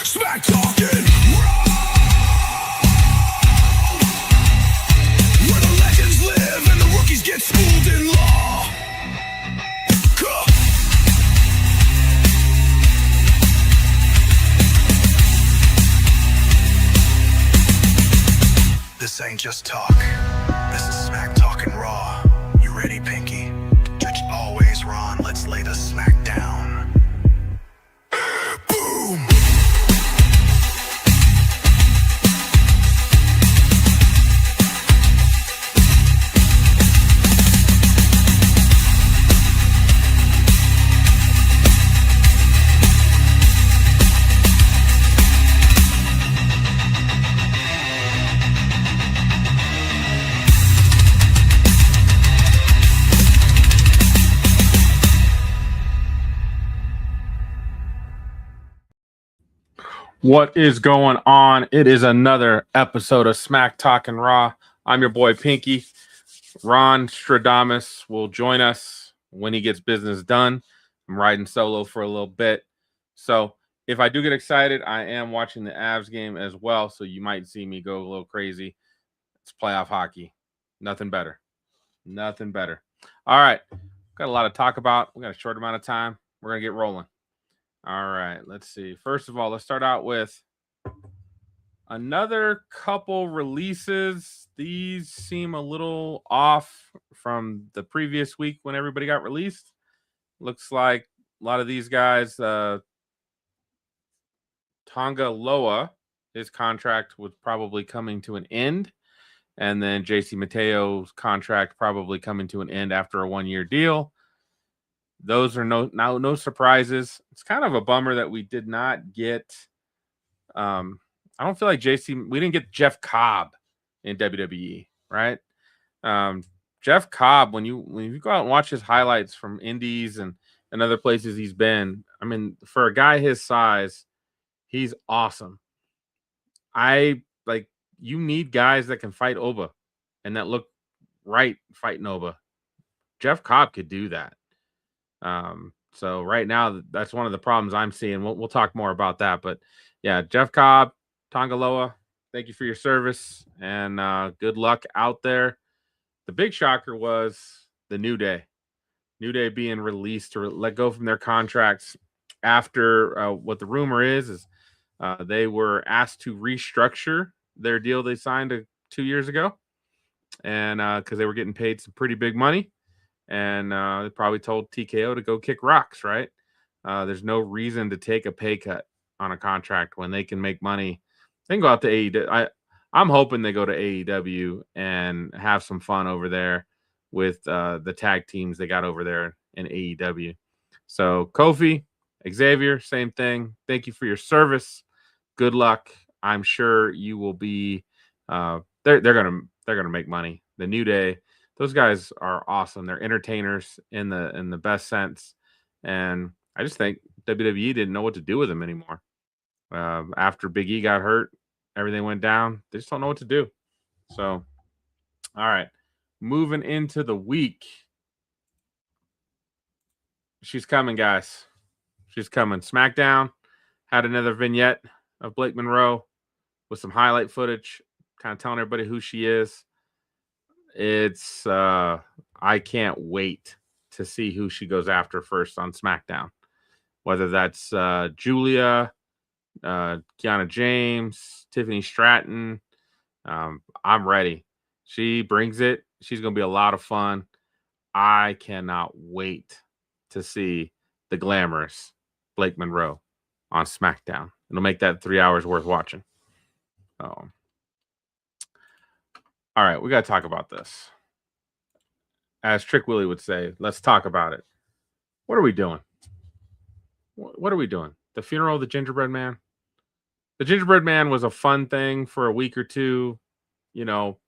Smack talking where the legends live and the rookies get schooled in law. This ain't just talk. This is Smack Talking Raw. You ready, Pinky? Judge always Ron. Let's lay the smack down. Boom! What is going on? It is another episode of Smack Talking Raw. I'm your boy Pinky. Ron Stradamus will join us when he gets business done. I'm riding solo for a little bit. So if I do get excited, I am watching the Avs game as well. So you might see me go a little crazy. It's playoff hockey. Nothing better. Nothing better. All right. Got a lot to talk about. We got a short amount of time. We're going to get rolling. All right, let's see. First of all, let's start out with another couple releases. These seem a little off from the previous week when everybody got released. Looks like a lot of these guys, Tonga Loa, his contract was probably coming to an end. And then JC Mateo's contract probably coming to an end after a one-year deal. Those are no surprises. It's kind of a bummer that we did not get. I don't feel like we didn't get Jeff Cobb in WWE, right? Jeff Cobb, when you go out and watch his highlights from Indies and other places he's been, I mean, for a guy his size, he's awesome. You need guys that can fight Oba and that look right fighting Oba. Jeff Cobb could do that. So right now, that's one of the problems I'm seeing. We'll talk more about that. But yeah, Jeff Cobb, Tonga Loa, thank you for your service and good luck out there. The big shocker was the New Day. New Day being released or let go from their contracts after what the rumor is they were asked to restructure their deal they signed 2 years ago. And because they were getting paid some pretty big money. And they probably told TKO to go kick rocks, right? There's no reason to take a pay cut on a contract when they can make money. They can go out to AEW. I'm hoping they go to AEW and have some fun over there with the tag teams they got over there in AEW. So Kofi, Xavier, same thing. Thank you for your service. Good luck. I'm sure you will be. They're gonna make money. The New Day. Those guys are awesome. They're entertainers in the best sense. And I just think WWE didn't know what to do with them anymore. After Big E got hurt, everything went down. They just don't know what to do. So, all right. Moving into the week. She's coming, guys. She's coming. SmackDown had another vignette of Blake Monroe with some highlight footage, kind of telling everybody who she is. It's I can't wait to see who she goes after first on SmackDown. Whether that's Julia, Kiana James, Tiffany Stratton. I'm ready. She brings it. She's going to be a lot of fun. I cannot wait to see the glamorous Blake Monroe on SmackDown. It'll make that 3 hours worth watching. All right, we got to talk about this. As Trick Willie would say, let's talk about it. What are we doing? What are we doing? The funeral of the Gingerbread Man? The Gingerbread Man was a fun thing for a week or two. You know,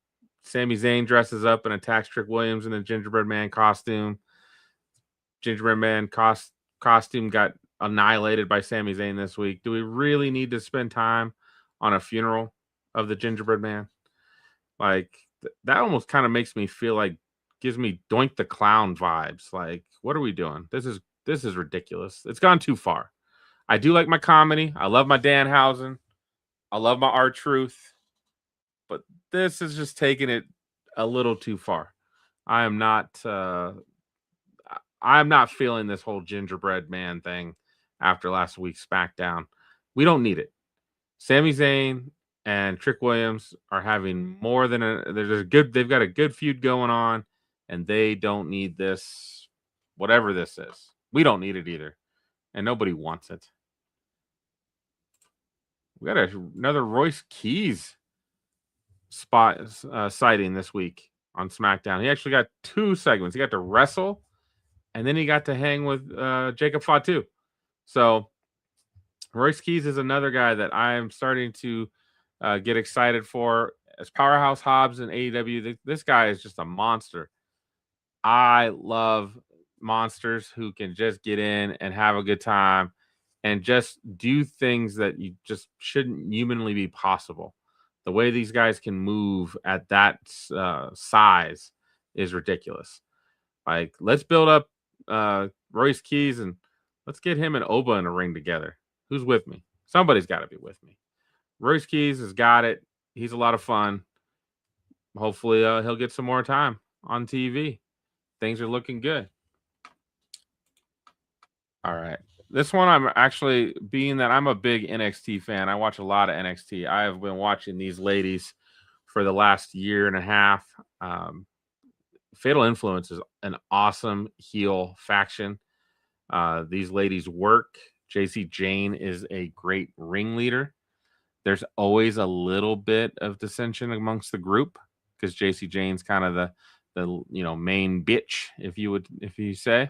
Sami Zayn dresses up and attacks Trick Williams in a Gingerbread Man costume. Gingerbread Man costume got annihilated by Sami Zayn this week. Do we really need to spend time on a funeral of the Gingerbread Man? Like, that almost kind of makes me feel like, gives me Doink the Clown vibes. Like, what are we doing? This is ridiculous. It's gone too far. I do like my comedy. I love my DanHausen. I love my R-Truth. But this is just taking it a little too far. I am not I'm not feeling this whole gingerbread man thing after last week's SmackDown. We don't need it. Sami Zayn and Trick Williams are having more than they've got a good feud going on, and they don't need this, whatever this is. We don't need it either. And nobody wants it. We got another Royce Keys sighting this week on SmackDown. He actually got 2 segments. He got to wrestle, and then he got to hang with Jacob Fatu. So Royce Keys is another guy that I am starting to get excited for. As Powerhouse Hobbs in AEW, this guy is just a monster. I love monsters who can just get in and have a good time and just do things that you just shouldn't humanly be possible. The way these guys can move at that size is ridiculous. Like, let's build up Royce Keys and let's get him and Oba in a ring together. Who's with me? Somebody's got to be with me. Royce Keys has got it. He's a lot of fun. Hopefully, he'll get some more time on TV. Things are looking good. All right. This one, I'm actually, being that I'm a big NXT fan, I watch a lot of NXT. I have been watching these ladies for the last year and a half. Fatal Influence is an awesome heel faction. These ladies work. JC Jane is a great ringleader. There's always a little bit of dissension amongst the group because JC Jane's kind of the main bitch, if you say,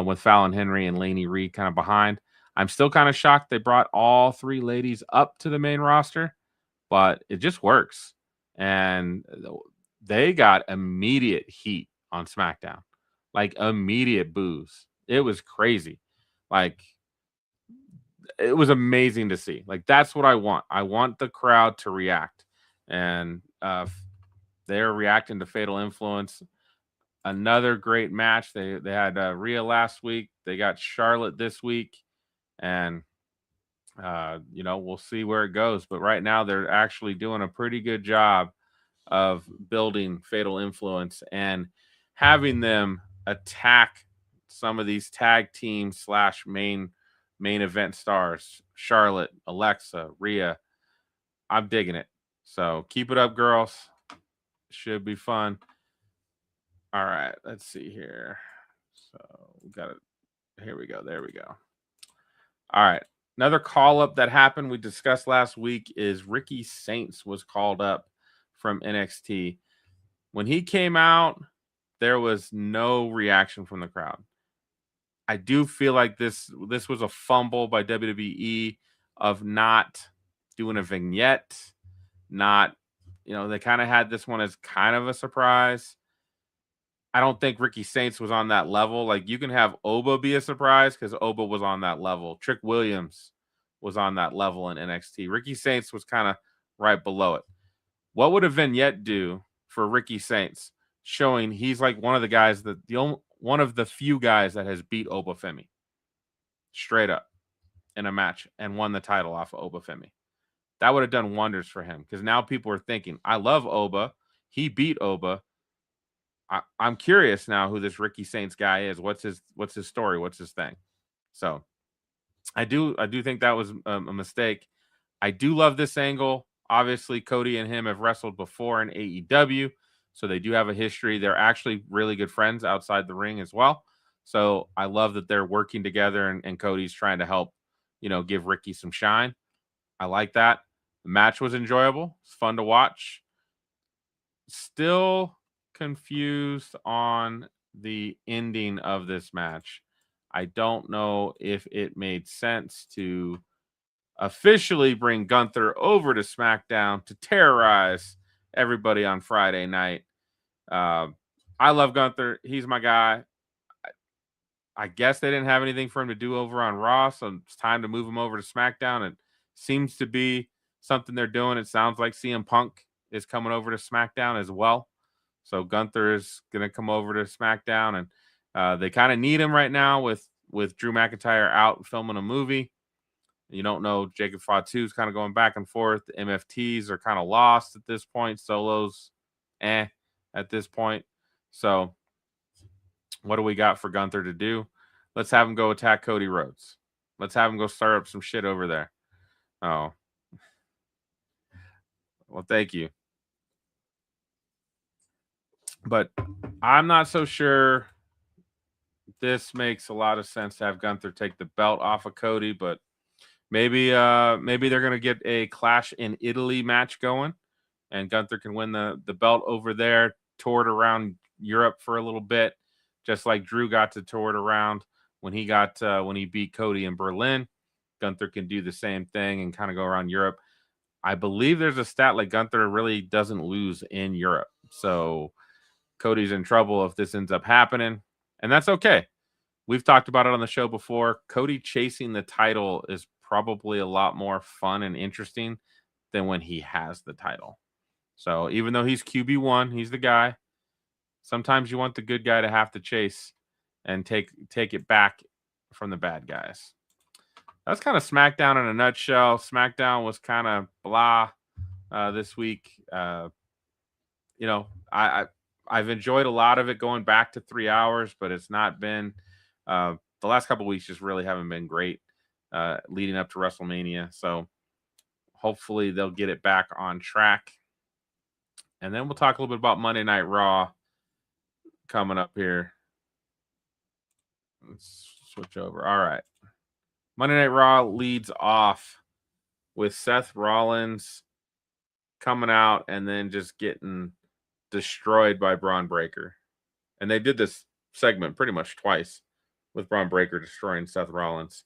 with Fallon Henry and Lainey Reed kind of behind. I'm still kind of shocked they brought all 3 ladies up to the main roster, but it just works. And they got immediate heat on SmackDown, like immediate boos. It was crazy. Like, it was amazing to see. Like, that's what I want. I want the crowd to react. And they're reacting to Fatal Influence. Another great match. They had Rhea last week. They got Charlotte this week. And, we'll see where it goes. But right now, they're actually doing a pretty good job of building Fatal Influence and having them attack some of these tag team / main event stars. Charlotte, Alexa, Rhea. I'm digging it. So keep it up, girls. Should be fun. All right, let's see here. So we got it. Here we go. There we go. All right. Another call up that happened we discussed last week is Ricky Saints was called up from NXT. When he came out, there was no reaction from the crowd. I do feel like this was a fumble by WWE of not doing a vignette. Not, they kind of had this one as kind of a surprise. I don't think Ricky Saints was on that level. Like, you can have Oba be a surprise because Oba was on that level. Trick Williams was on that level in NXT. Ricky Saints was kind of right below it. What would a vignette do for Ricky Saints, showing he's like one of the guys one of the few guys that has beat Oba Femi straight up in a match and won the title off of Oba Femi? That would have done wonders for him because now people are thinking, I love Oba. He beat Oba. I'm curious now who this Ricky Saints guy is. What's his story? What's his thing? So I do think that was a mistake. I do love this angle. Obviously, Cody and him have wrestled before in AEW, so they do have a history. They're actually really good friends outside the ring as well. So I love that they're working together and Cody's trying to help, give Ricky some shine. I like that. The match was enjoyable. It's fun to watch. Still confused on the ending of this match. I don't know if it made sense to officially bring Gunther over to SmackDown to terrorize everybody on Friday night. I love Gunther. He's my guy. I guess they didn't have anything for him to do over on Raw, so it's time to move him over to SmackDown. It seems to be something they're doing. It sounds like CM Punk is coming over to SmackDown as well. So Gunther is going to come over to SmackDown, and they kind of need him right now with Drew McIntyre out filming a movie. You don't know. Jacob Fatu's kind of going back and forth. The MFTs are kind of lost at this point. Solos, at this point. So, what do we got for Gunther to do? Let's have him go attack Cody Rhodes. Let's have him go stir up some shit over there. Oh. Well, thank you. But I'm not so sure this makes a lot of sense to have Gunther take the belt off of Cody, but maybe they're gonna get a Clash in Italy match going, and Gunther can win the belt over there, tour it around Europe for a little bit, just like Drew got to tour it around when he beat Cody in Berlin. Gunther can do the same thing and kind of go around Europe. I believe there's a stat like Gunther really doesn't lose in Europe, so Cody's in trouble if this ends up happening, and that's okay. We've talked about it on the show before. Cody chasing the title is probably a lot more fun and interesting than when he has the title. So even though he's QB1, he's the guy. Sometimes you want the good guy to have to chase and take it back from the bad guys. That's kind of SmackDown in a nutshell. SmackDown was kind of blah this week. You know, I've enjoyed a lot of it going back to 3 hours, but it's not been the last couple of weeks just really haven't been great leading up to WrestleMania. So hopefully they'll get it back on track. And then we'll talk a little bit about Monday Night Raw coming up here. Let's switch over. All right. Monday Night Raw leads off with Seth Rollins coming out and then just getting destroyed by Bron Breakker. And they did this segment pretty much twice with Bron Breakker destroying Seth Rollins.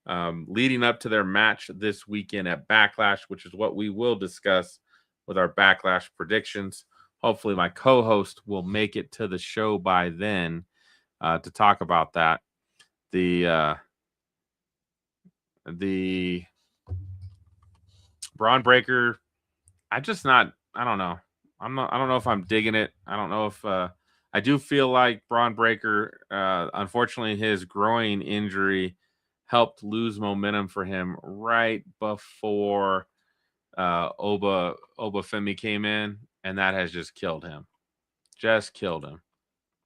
Leading up to their match this weekend at Backlash, which is what we will discuss with our Backlash predictions. Hopefully my co-host will make it to the show by then to talk about that. The Bron Breakker, I don't know. I don't know if I'm digging it. I don't know if I do feel like Bron Breakker, unfortunately, his groin injury helped lose momentum for him right before Oba Femi came in, and that has just killed him.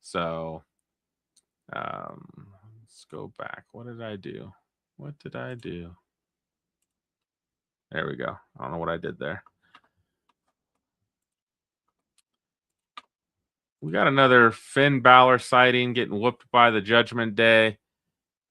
So let's go back. What did I do? There we go. I don't know what I did there. We got another Finn Balor sighting getting whooped by the Judgment Day.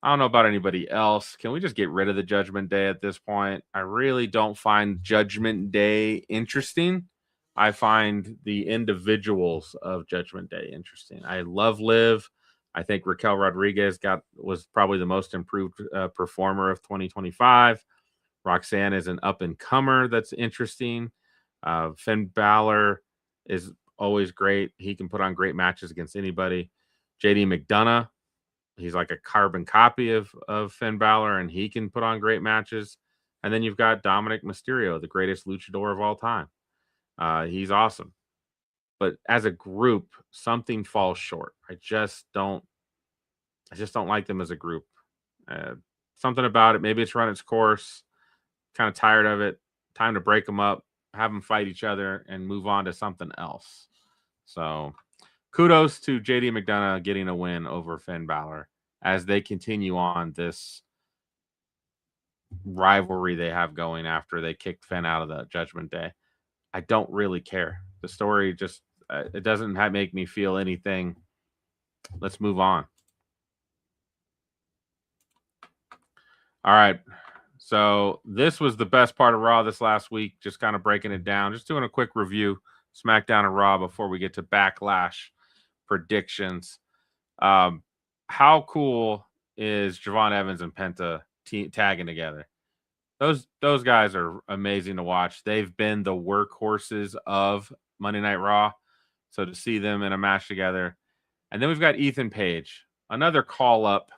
I don't know about anybody else. Can we just get rid of the Judgment Day at this point? I really don't find Judgment Day interesting. I find the individuals of Judgment Day interesting. I love Liv. I think Raquel Rodriguez was probably the most improved performer of 2025. Roxanne is an up-and-comer that's interesting. Finn Balor is always great. He can put on great matches against anybody. JD McDonough, he's like a carbon copy of Finn Balor, and he can put on great matches. And then you've got Dominic Mysterio, the greatest luchador of all time. He's awesome. But as a group, something falls short. I just don't like them as a group. Something about it. Maybe it's run its course. Kind of tired of it. Time to break them up, have them fight each other, and move on to something else. So kudos to JD McDonough getting a win over Finn Balor as they continue on this rivalry they have going after they kicked Finn out of the Judgment Day. I don't really care. The story just it doesn't make me feel anything. Let's move on. All right. So this was the best part of Raw this last week, just kind of breaking it down, just doing a quick review, SmackDown and Raw before we get to Backlash predictions. How cool is Javon Evans and Penta tagging together? Those guys are amazing to watch. They've been the workhorses of Monday Night Raw. So to see them in a match together. And then we've got Ethan Page, another call up,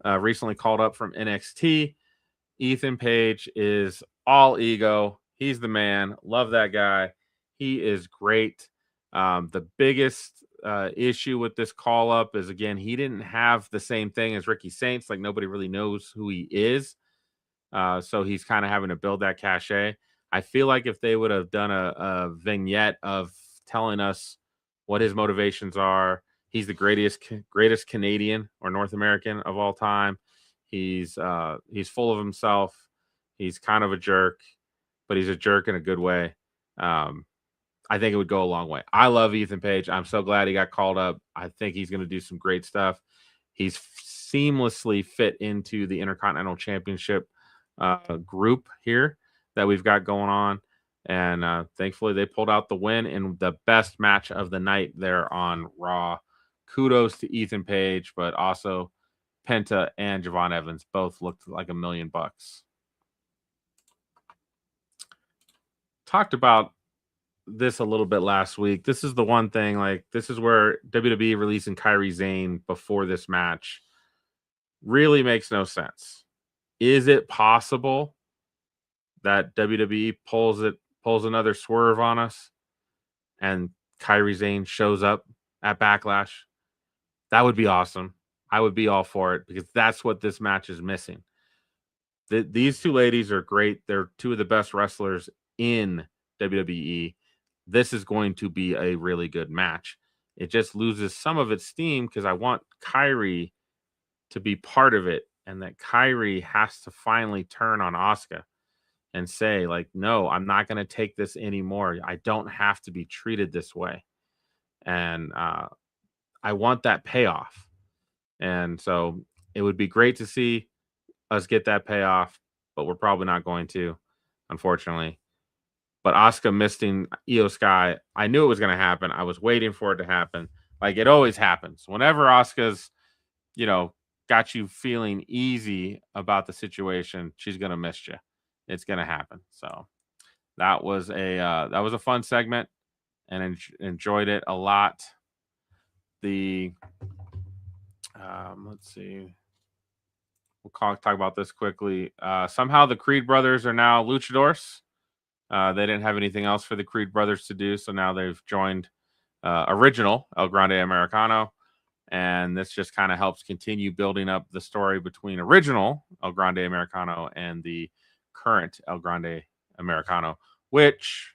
recently called up from NXT. Ethan Page is all ego. He's the man. Love that guy. He is great. The biggest issue with this call up is, again, he didn't have the same thing as Ricky Saints. Like, nobody really knows who he is. So he's kind of having to build that cachet. I feel like if they would have done a vignette of telling us what his motivations are, he's the greatest Canadian or North American of all time. He's full of himself. He's kind of a jerk, but he's a jerk in a good way. I think it would go a long way. I love Ethan Page. I'm so glad he got called up. I think he's going to do some great stuff. He's seamlessly fit into the Intercontinental Championship group here that we've got going on. And thankfully, they pulled out the win in the best match of the night there on Raw. Kudos to Ethan Page, but also Penta and Javon Evans both looked like $1 million. Talked about this a little bit last week. This is the one thing, like, this is where WWE releasing Kairi Zayn before this match really makes no sense. Is it possible that WWE pulls another swerve on us and Kairi Zayn shows up at Backlash? That would be awesome. I would be all for it because that's what this match is missing. These two ladies are great. They're two of the best wrestlers in WWE. This is going to be a really good match. It just loses some of its steam because I want Kairi to be part of it, and that Kairi has to finally turn on Asuka and say, like, no, I'm not going to take this anymore. I don't have to be treated this way. And I want that payoff. And so it would be great to see us get that payoff, but we're probably not going to, unfortunately. But Asuka missing Iyo Sky, I knew it was going to happen. I was waiting for it to happen. Like it always happens. Whenever Asuka's, got you feeling easy about the situation, she's going to miss you. It's going to happen. So that was a fun segment and enjoyed it a lot. Let's see. We'll talk about this quickly. Somehow the Creed brothers are now luchadors. They didn't have anything else for the Creed brothers to do, so now they've joined original El Grande Americano, and this just kind of helps continue building up the story between original El Grande Americano and the current El Grande Americano, which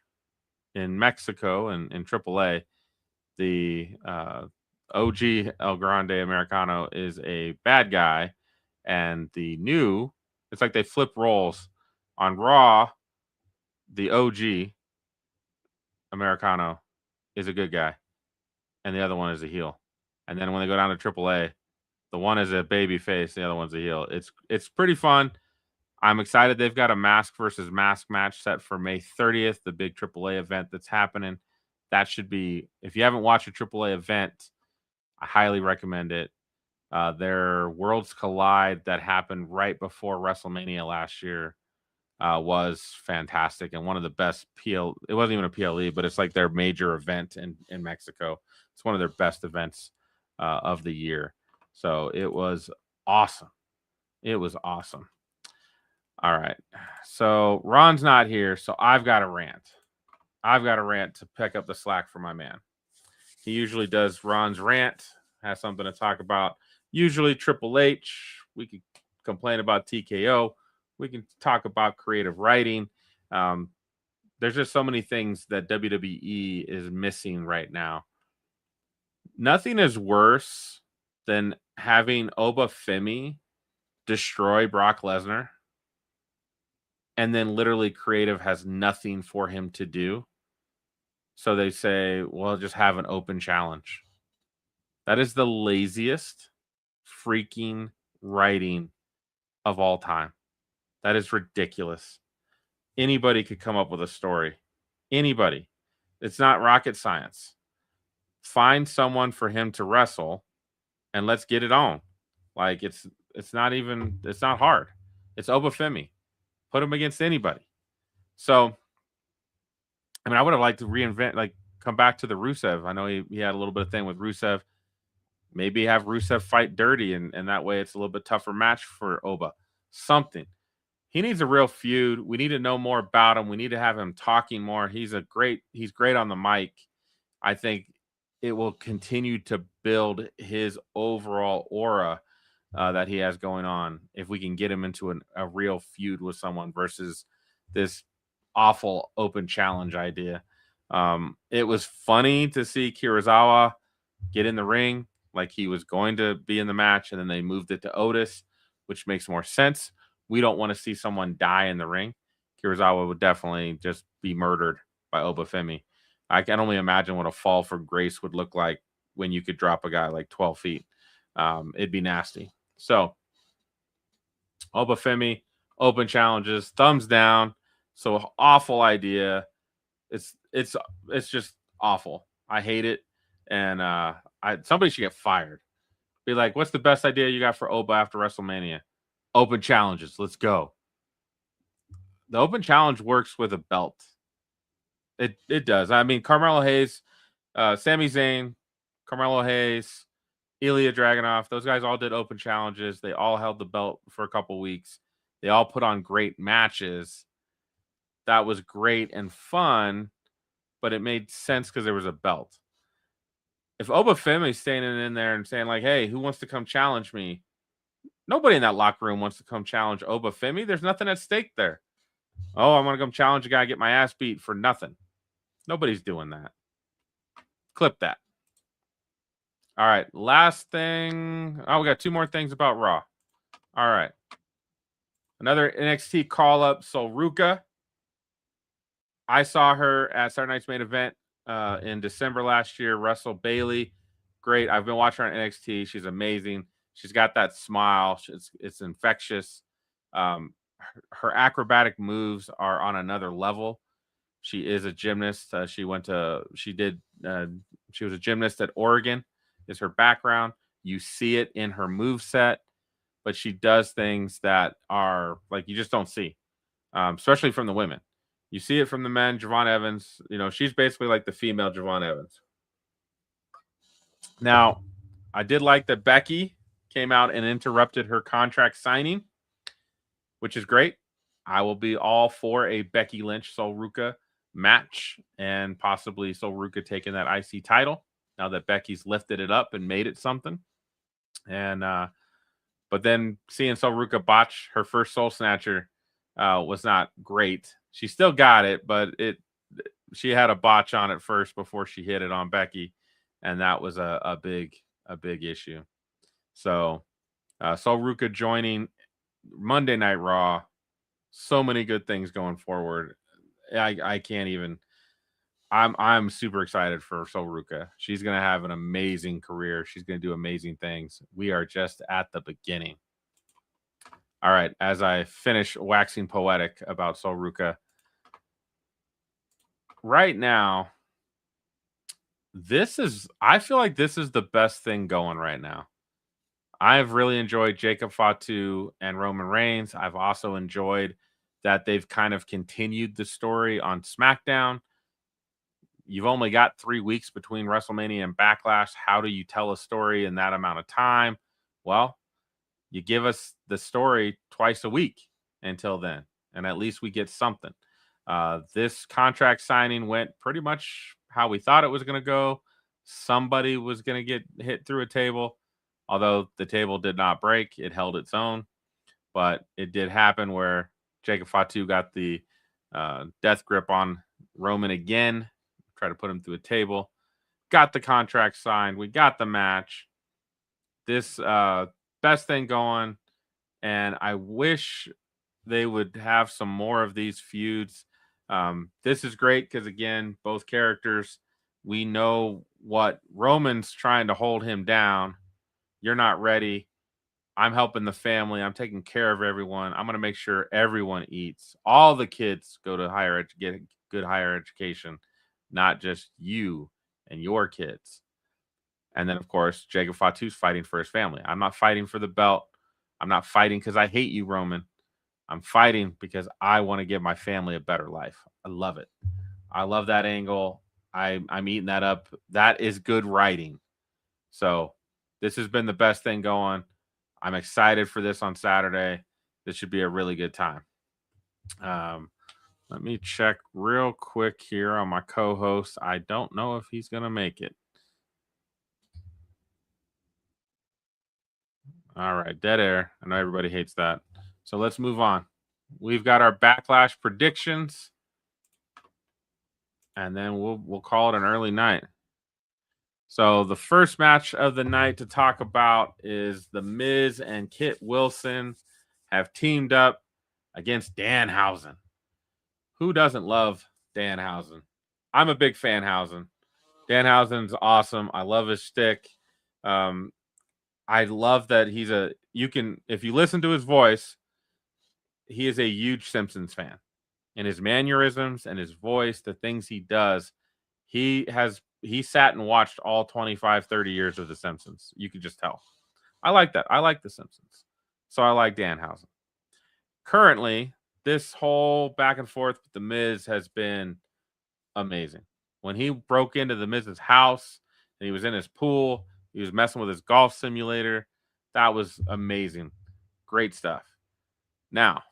in Mexico and in AAA, the OG El Grande Americano is a bad guy, and the new, it's like they flip roles. On Raw, the OG Americano is a good guy, and the other one is a heel. And then when they go down to AAA, the one is a baby face, the other one's a heel. It's pretty fun. I'm excited. They've got a mask versus mask match set for May 30th, the big AAA event that's happening. That should be, if you haven't watched a AAA event, I highly recommend it. Their Worlds Collide that happened right before WrestleMania last year was fantastic and one of the best it wasn't even a PLE, but it's like their major event in Mexico. It's one of their best events of the year. So it was awesome. It was awesome. All right. So Ron's not here, so I've got a rant. To pick up the slack for my man. He usually does Ron's rant, has something to talk about. Usually Triple H. We could complain about TKO. We can talk about creative writing. There's just so many things that WWE is missing right now. Nothing is worse than having Oba Femi destroy Brock Lesnar, and then literally creative has nothing for him to do. So they say, well, just have an open challenge. That is the laziest freaking writing of all time. That is ridiculous. Anybody could come up with a story. Anybody. It's not rocket science. Find someone for him to wrestle and let's get it on. Like it's not hard. It's Oba Femi. Put him against anybody. So, I mean, I would have liked to come back to the Rusev. I know he had a little bit of thing with Rusev. Maybe have Rusev fight dirty, and that way it's a little bit tougher match for Oba. Something. He needs a real feud. We need to know more about him. We need to have him talking more. He's great on the mic. I think it will continue to build his overall aura that he has going on. If we can get him into a real feud with someone versus this awful open challenge idea. It was funny to see Kirizawa get in the ring like he was going to be in the match, and then they moved it to Otis, which makes more sense. We don't want to see someone die in the ring. Kirizawa would definitely just be murdered by Obafemi. I can only imagine what a fall for grace would look like when you could drop a guy like 12 feet. It'd be nasty. So, Obafemi, open challenges, thumbs down. So awful idea. It's just awful. I hate it, and somebody should get fired. Be like, what's the best idea you got for Oba after WrestleMania? Open challenges. Let's go. The open challenge works with a belt. It does. I mean, Carmelo Hayes, Sami Zayn, Carmelo Hayes, Ilya Dragunov, those guys all did open challenges. They all held the belt for a couple weeks. They all put on great matches. That was great and fun, but it made sense because there was a belt. If Obafemi's standing in there and saying, like, hey, who wants to come challenge me? Nobody in that locker room wants to come challenge Obafemi. There's nothing at stake there. Oh, I want to come challenge a guy, get my ass beat for nothing. Nobody's doing that. Clip that. All right, last thing. Oh, we got two more things about Raw. All right. Another NXT call-up, Solruka. I saw her at Saturday Night's Main Event in December last year, wrestle Bailey. Great. I've been watching her on NXT. She's amazing. She's got that smile. It's infectious. Her acrobatic moves are on another level. She is a gymnast. She was a gymnast at Oregon, is her background. You see it in her move set, but she does things that are like you just don't see, especially from the women. You see it from the men. Javon Evans, she's basically like the female Javon Evans. Now, I did like that Becky came out and interrupted her contract signing, which is great. I will be all for a Becky Lynch Solruka match and possibly Solruka taking that IC title now that Becky's lifted it up and made it something. And but then seeing Solruka botch her first Soul Snatcher was not great. She still got it, but she had a botch on it first before she hit it on Becky, and that was a big issue. So Solruka joining Monday Night Raw. So many good things going forward. I can't even. I'm super excited for Solruka. She's gonna have an amazing career. She's gonna do amazing things. We are just at the beginning. All right, as I finish waxing poetic about Solruka, right now, I feel like this is the best thing going right now. I've really enjoyed Jacob Fatu and Roman Reigns. I've also enjoyed that they've kind of continued the story on SmackDown. You've only got 3 weeks between WrestleMania and Backlash. How do you tell a story in that amount of time? Well, you give us the story twice a week until then, and at least we get something. This contract signing went pretty much how we thought it was going to go. Somebody was going to get hit through a table, although the table did not break. It held its own, but it did happen where Jacob Fatu got the death grip on Roman again, tried to put him through a table, got the contract signed. We got the match. This best thing going, and I wish they would have some more of these feuds. This is great because, again, both characters, we know what Roman's trying to hold him down. You're not ready. I'm helping the family. I'm taking care of everyone. I'm going to make sure everyone eats. All the kids go to get good higher education, not just you and your kids. And then, of course, Jacob Fatu's fighting for his family. I'm not fighting for the belt. I'm not fighting because I hate you, Roman. I'm fighting because I want to give my family a better life. I love it. I love that angle. I'm eating that up. That is good writing. So this has been the best thing going. I'm excited for this on Saturday. This should be a really good time. Let me check real quick here on my co-host. I don't know if he's going to make it. All right, dead air. I know everybody hates that. So let's move on. We've got our Backlash predictions, and then we'll call it an early night. So the first match of the night to talk about is The Miz and Kit Wilson have teamed up against DanHausen. Who doesn't love DanHausen? I'm a big fan Hausen. DanHausen's awesome. I love his shtick. I love that if you listen to his voice, he is a huge Simpsons fan. And his mannerisms and his voice, the things he does, he sat and watched all 25, 30 years of The Simpsons. You could just tell. I like that. I like The Simpsons. So I like DanHausen. Currently, this whole back and forth with The Miz has been amazing. When he broke into The Miz's house and he was in his pool, he was messing with his golf simulator. That was amazing. Great stuff. Now,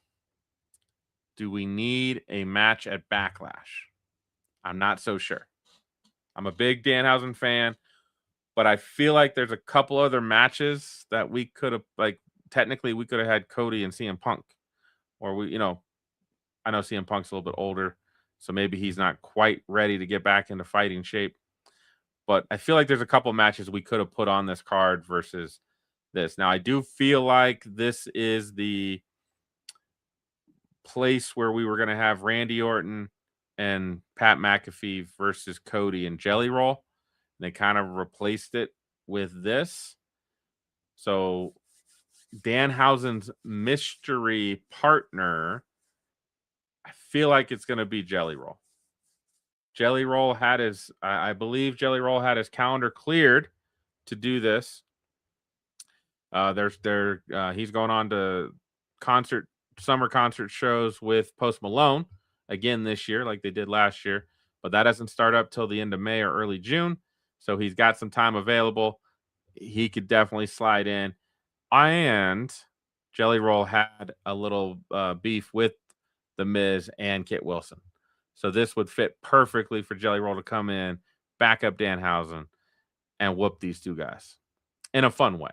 do we need a match at Backlash? I'm not so sure. I'm a big Danhausen fan, but I feel like there's a couple other matches that we could have, technically we could have had Cody and CM Punk. Or I know CM Punk's a little bit older, so maybe he's not quite ready to get back into fighting shape. But I feel like there's a couple matches we could have put on this card versus this. Now, I do feel like this is the place where we were going to have Randy Orton and Pat McAfee versus Cody and Jelly Roll. And they kind of replaced it with this. So Danhausen's mystery partner, I feel like it's going to be Jelly Roll. Jelly Roll had I believe Jelly Roll had his calendar cleared to do this. He's going on to summer concert shows with Post Malone again this year, like they did last year, but that doesn't start up till the end of May or early June. So he's got some time available. He could definitely slide in. And Jelly Roll had a little beef with The Miz and Kit Wilson. So this would fit perfectly for Jelly Roll to come in, back up Danhausen, and whoop these two guys in a fun way.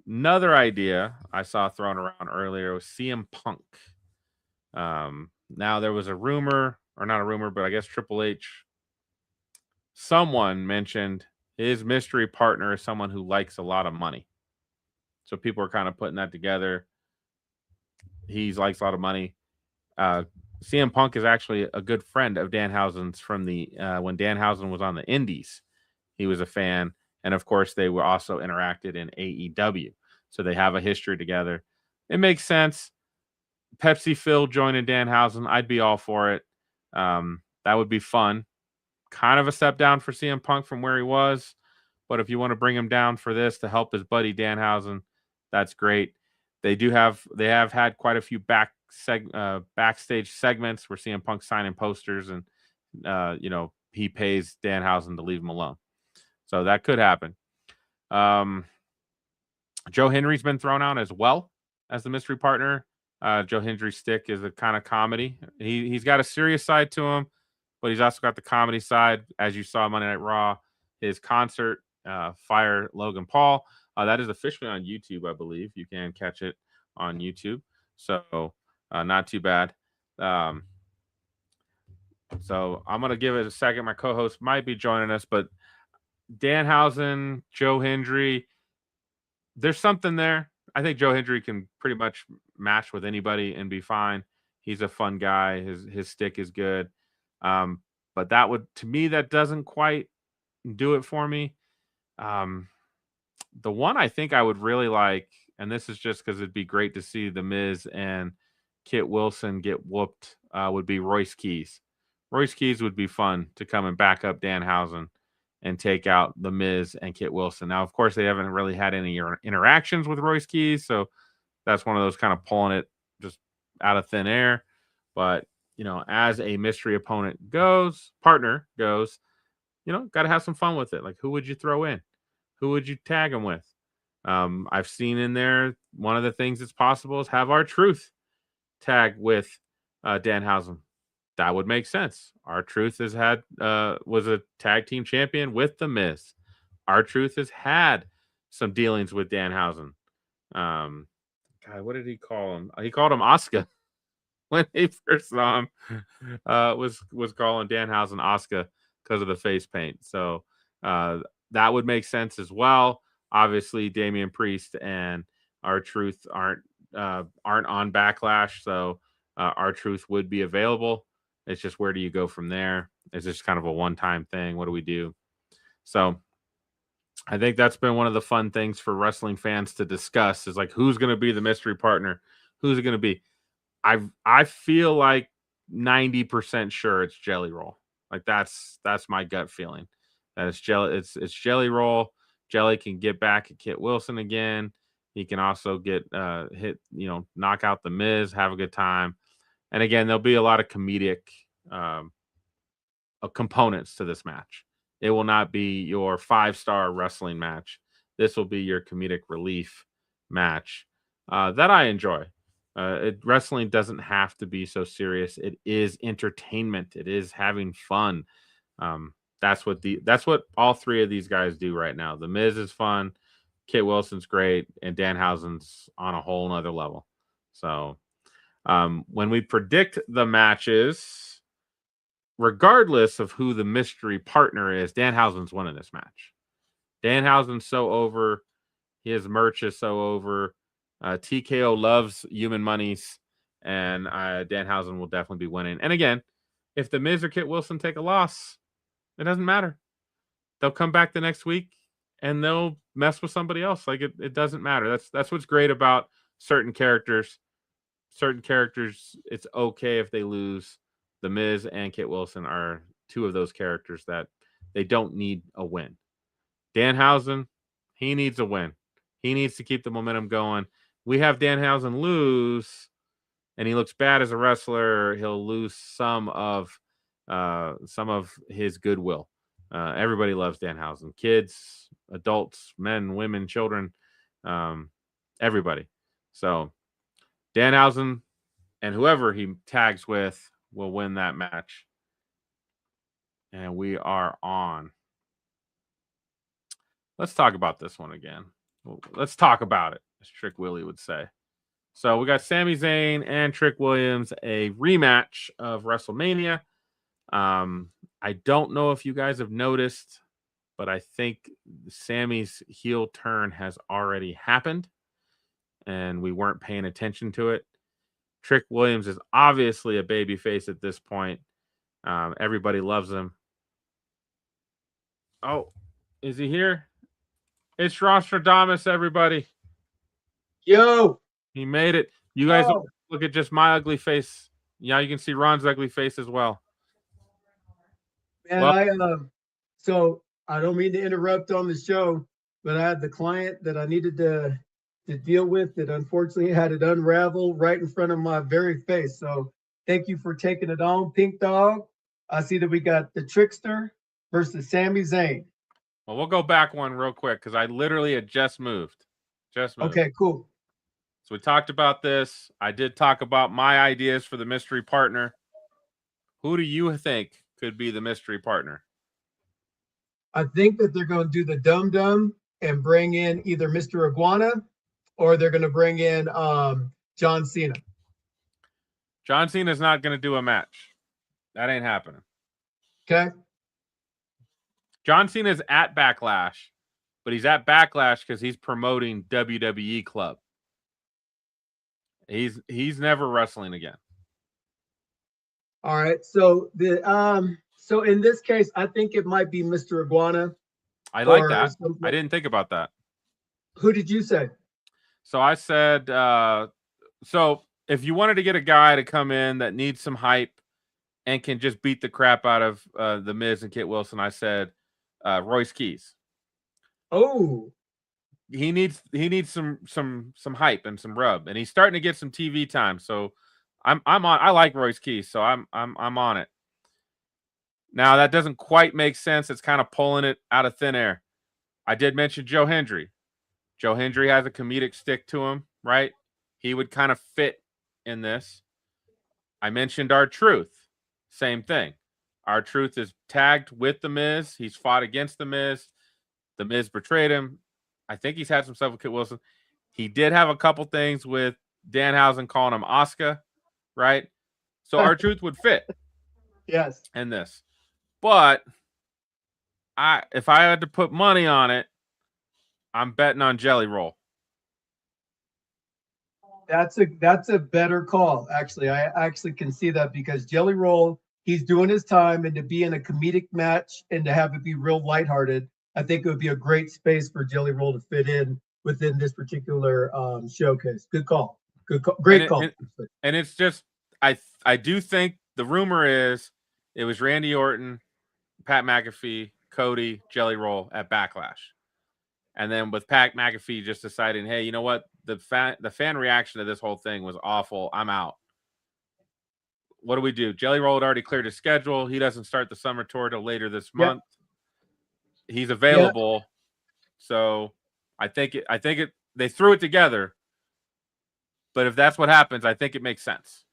Another idea I saw thrown around earlier was CM Punk. Now there was a rumor, or not a rumor, but I guess Triple H, someone mentioned his mystery partner is someone who likes a lot of money. So people are kind of putting that together. He likes a lot of money. CM Punk is actually a good friend of Danhausen's from when Danhausen was on the Indies. He was a fan. And of course, they were also interacted in AEW. So they have a history together. It makes sense. Pepsi Phil joining Danhausen, I'd be all for it. That would be fun. Kind of a step down for CM Punk from where he was. But if you want to bring him down for this to help his buddy Danhausen, that's great. They have had quite a few backstage segments where CM Punk signing posters and he pays Danhausen to leave him alone. So that could happen. Joe Henry's been thrown out as well as the mystery partner. Joe Hendry's stick is a kind of comedy. He's got a serious side to him, but he's also got the comedy side. As you saw Monday Night Raw, his concert, Fire Logan Paul. That is officially on YouTube, I believe. You can catch it on YouTube. So not too bad. So I'm going to give it a second. My co-host might be joining us, but Danhausen, Joe Hendry, there's something there. I think Joe Hendry can pretty much match with anybody and be fine. He's a fun guy. His stick is good. But that doesn't quite do it for me. The one I think I would really like, and this is just because it'd be great to see The Miz and Kit Wilson get whooped, would be Royce Keys. Royce Keys would be fun to come and back up Danhausen and take out The Miz and Kit Wilson. Now, of course, they haven't really had any interactions with Royce Keys, so that's one of those kind of pulling it just out of thin air. But, as a mystery partner goes, got to have some fun with it. Like, who would you throw in? Who would you tag him with? I've seen in there, one of the things that's possible is have R-Truth tag with Danhausen. That would make sense. R-Truth was a tag team champion with The Miz. R-Truth has had some dealings with Danhausen. God, what did he call him? He called him Asuka when he first saw him. Was calling Danhausen Asuka because of the face paint. So that would make sense as well. Obviously, Damian Priest and R-Truth aren't on Backlash, so R-Truth would be available. It's just, where do you go from there? It's just kind of a one-time thing. What do we do? So I think that's been one of the fun things for wrestling fans to discuss, is like, who's going to be the mystery partner? Who's it going to be? I feel like 90% sure it's Jelly Roll. Like, that's my gut feeling. That it's Jelly Roll. Jelly can get back at Kit Wilson again. He can also get hit, knock out the Miz, have a good time. And again, there'll be a lot of comedic components to this match. It will not be your 5-star wrestling match. This will be your comedic relief match that I enjoy. Wrestling doesn't have to be so serious. It is entertainment. It is having fun. That's what all three of these guys do right now. The Miz is fun, Kit Wilson's great, and Danhausen's on a whole nother level. So when we predict the matches, regardless of who the mystery partner is, Danhausen's winning this match. Danhausen's so over. His merch is so over. TKO loves human monies, and Danhausen will definitely be winning. And again, if the Miz or Kit Wilson take a loss, it doesn't matter. They'll come back the next week and they'll mess with somebody else. Like, it doesn't matter. That's what's great about certain characters. Certain characters, it's okay if they lose. The Miz and Kit Wilson are two of those characters that they don't need a win. Danhausen, he needs a win. He needs to keep the momentum going. We have Danhausen lose, and he looks bad as a wrestler. He'll lose some of his goodwill. Everybody loves Danhausen. Kids, adults, men, women, children, everybody. So Danhausen and whoever he tags with will win that match. And we are on. Let's talk about this one again. Let's talk about it, as Trick Willie would say. So we got Sami Zayn and Trick Williams, a rematch of WrestleMania. I don't know if you guys have noticed, but I think Sammy's heel turn has already happened, and we weren't paying attention to it. Trick Williams is obviously a babyface at this point. Everybody loves him. Oh, is he here? It's Rostradamus, everybody. Yo, he made it. You guys look at just my ugly face. Yeah, you can see Ron's ugly face as well. Man, so I don't mean to interrupt on the show, but I had the client that I needed to deal with that unfortunately had it unravel right in front of my very face. So thank you for taking it on, Pink Dog. I see that we got the Trickster versus Sami Zayn. Well, we'll go back one real quick because I literally had just moved. Okay, cool. So we talked about this. I did talk about my ideas for the mystery partner. Who do you think could be the mystery partner? I think that they're going to do the dum-dum and bring in either Mr. Iguana or they're going to bring in John Cena. John Cena's not going to do a match. That ain't happening. Okay. John Cena's at Backlash, but he's at Backlash because he's promoting WWE Club. He's never wrestling again. All right. So so in this case, I think it might be Mr. Iguana. I like that. I didn't think about that. Who did you say? So I said, so if you wanted to get a guy to come in that needs some hype and can just beat the crap out of the Miz and Kit Wilson, I said Royce Keys. Oh, he needs some hype and some rub, and he's starting to get some TV time. So I'm on. I like Royce Keys, so I'm on it. Now that doesn't quite make sense. It's kind of pulling it out of thin air. I did mention Joe Hendry. Joe Hendry has a comedic stick to him, right? He would kind of fit in this. I mentioned R-Truth. Same thing. R-Truth is tagged with The Miz. He's fought against The Miz. The Miz betrayed him. I think he's had some stuff with Kit Wilson. He did have a couple things with Danhausen calling him Asuka, right? So R-Truth would fit Yes. in this. But if I had to put money on it, I'm betting on Jelly Roll. That's a better call, actually. I actually can see that because Jelly Roll, he's doing his time, and to be in a comedic match and to have it be real lighthearted, I think it would be a great space for Jelly Roll to fit in within this particular showcase. Good call. Good call. Great call. And it's just, I do think the rumor is it was Randy Orton, Pat McAfee, Cody, Jelly Roll at Backlash. And then with Pat McAfee just deciding, hey, you know what? The fan reaction to this whole thing was awful. I'm out. What do we do? Jelly Roll had already cleared his schedule. He doesn't start the summer tour till later this month. He's available. Yeah. So I think they threw it together. But if that's what happens, I think it makes sense.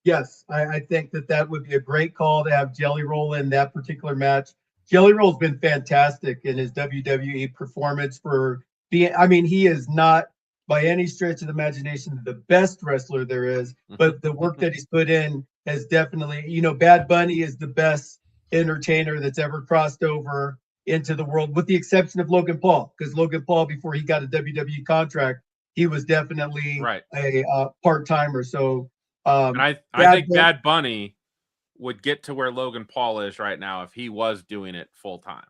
Yes, I think that would be a great call to have Jelly Roll in that particular match. Jelly Roll's been fantastic in his WWE performance for being, I mean, he is not by any stretch of the imagination the best wrestler there is, but the work that he's put in has definitely, Bad Bunny is the best entertainer that's ever crossed over into the world, with the exception of Logan Paul, because Logan Paul, before he got a WWE contract, he was definitely a part-timer. So, and I think Bad Bunny would get to where Logan Paul is right now if he was doing it full time.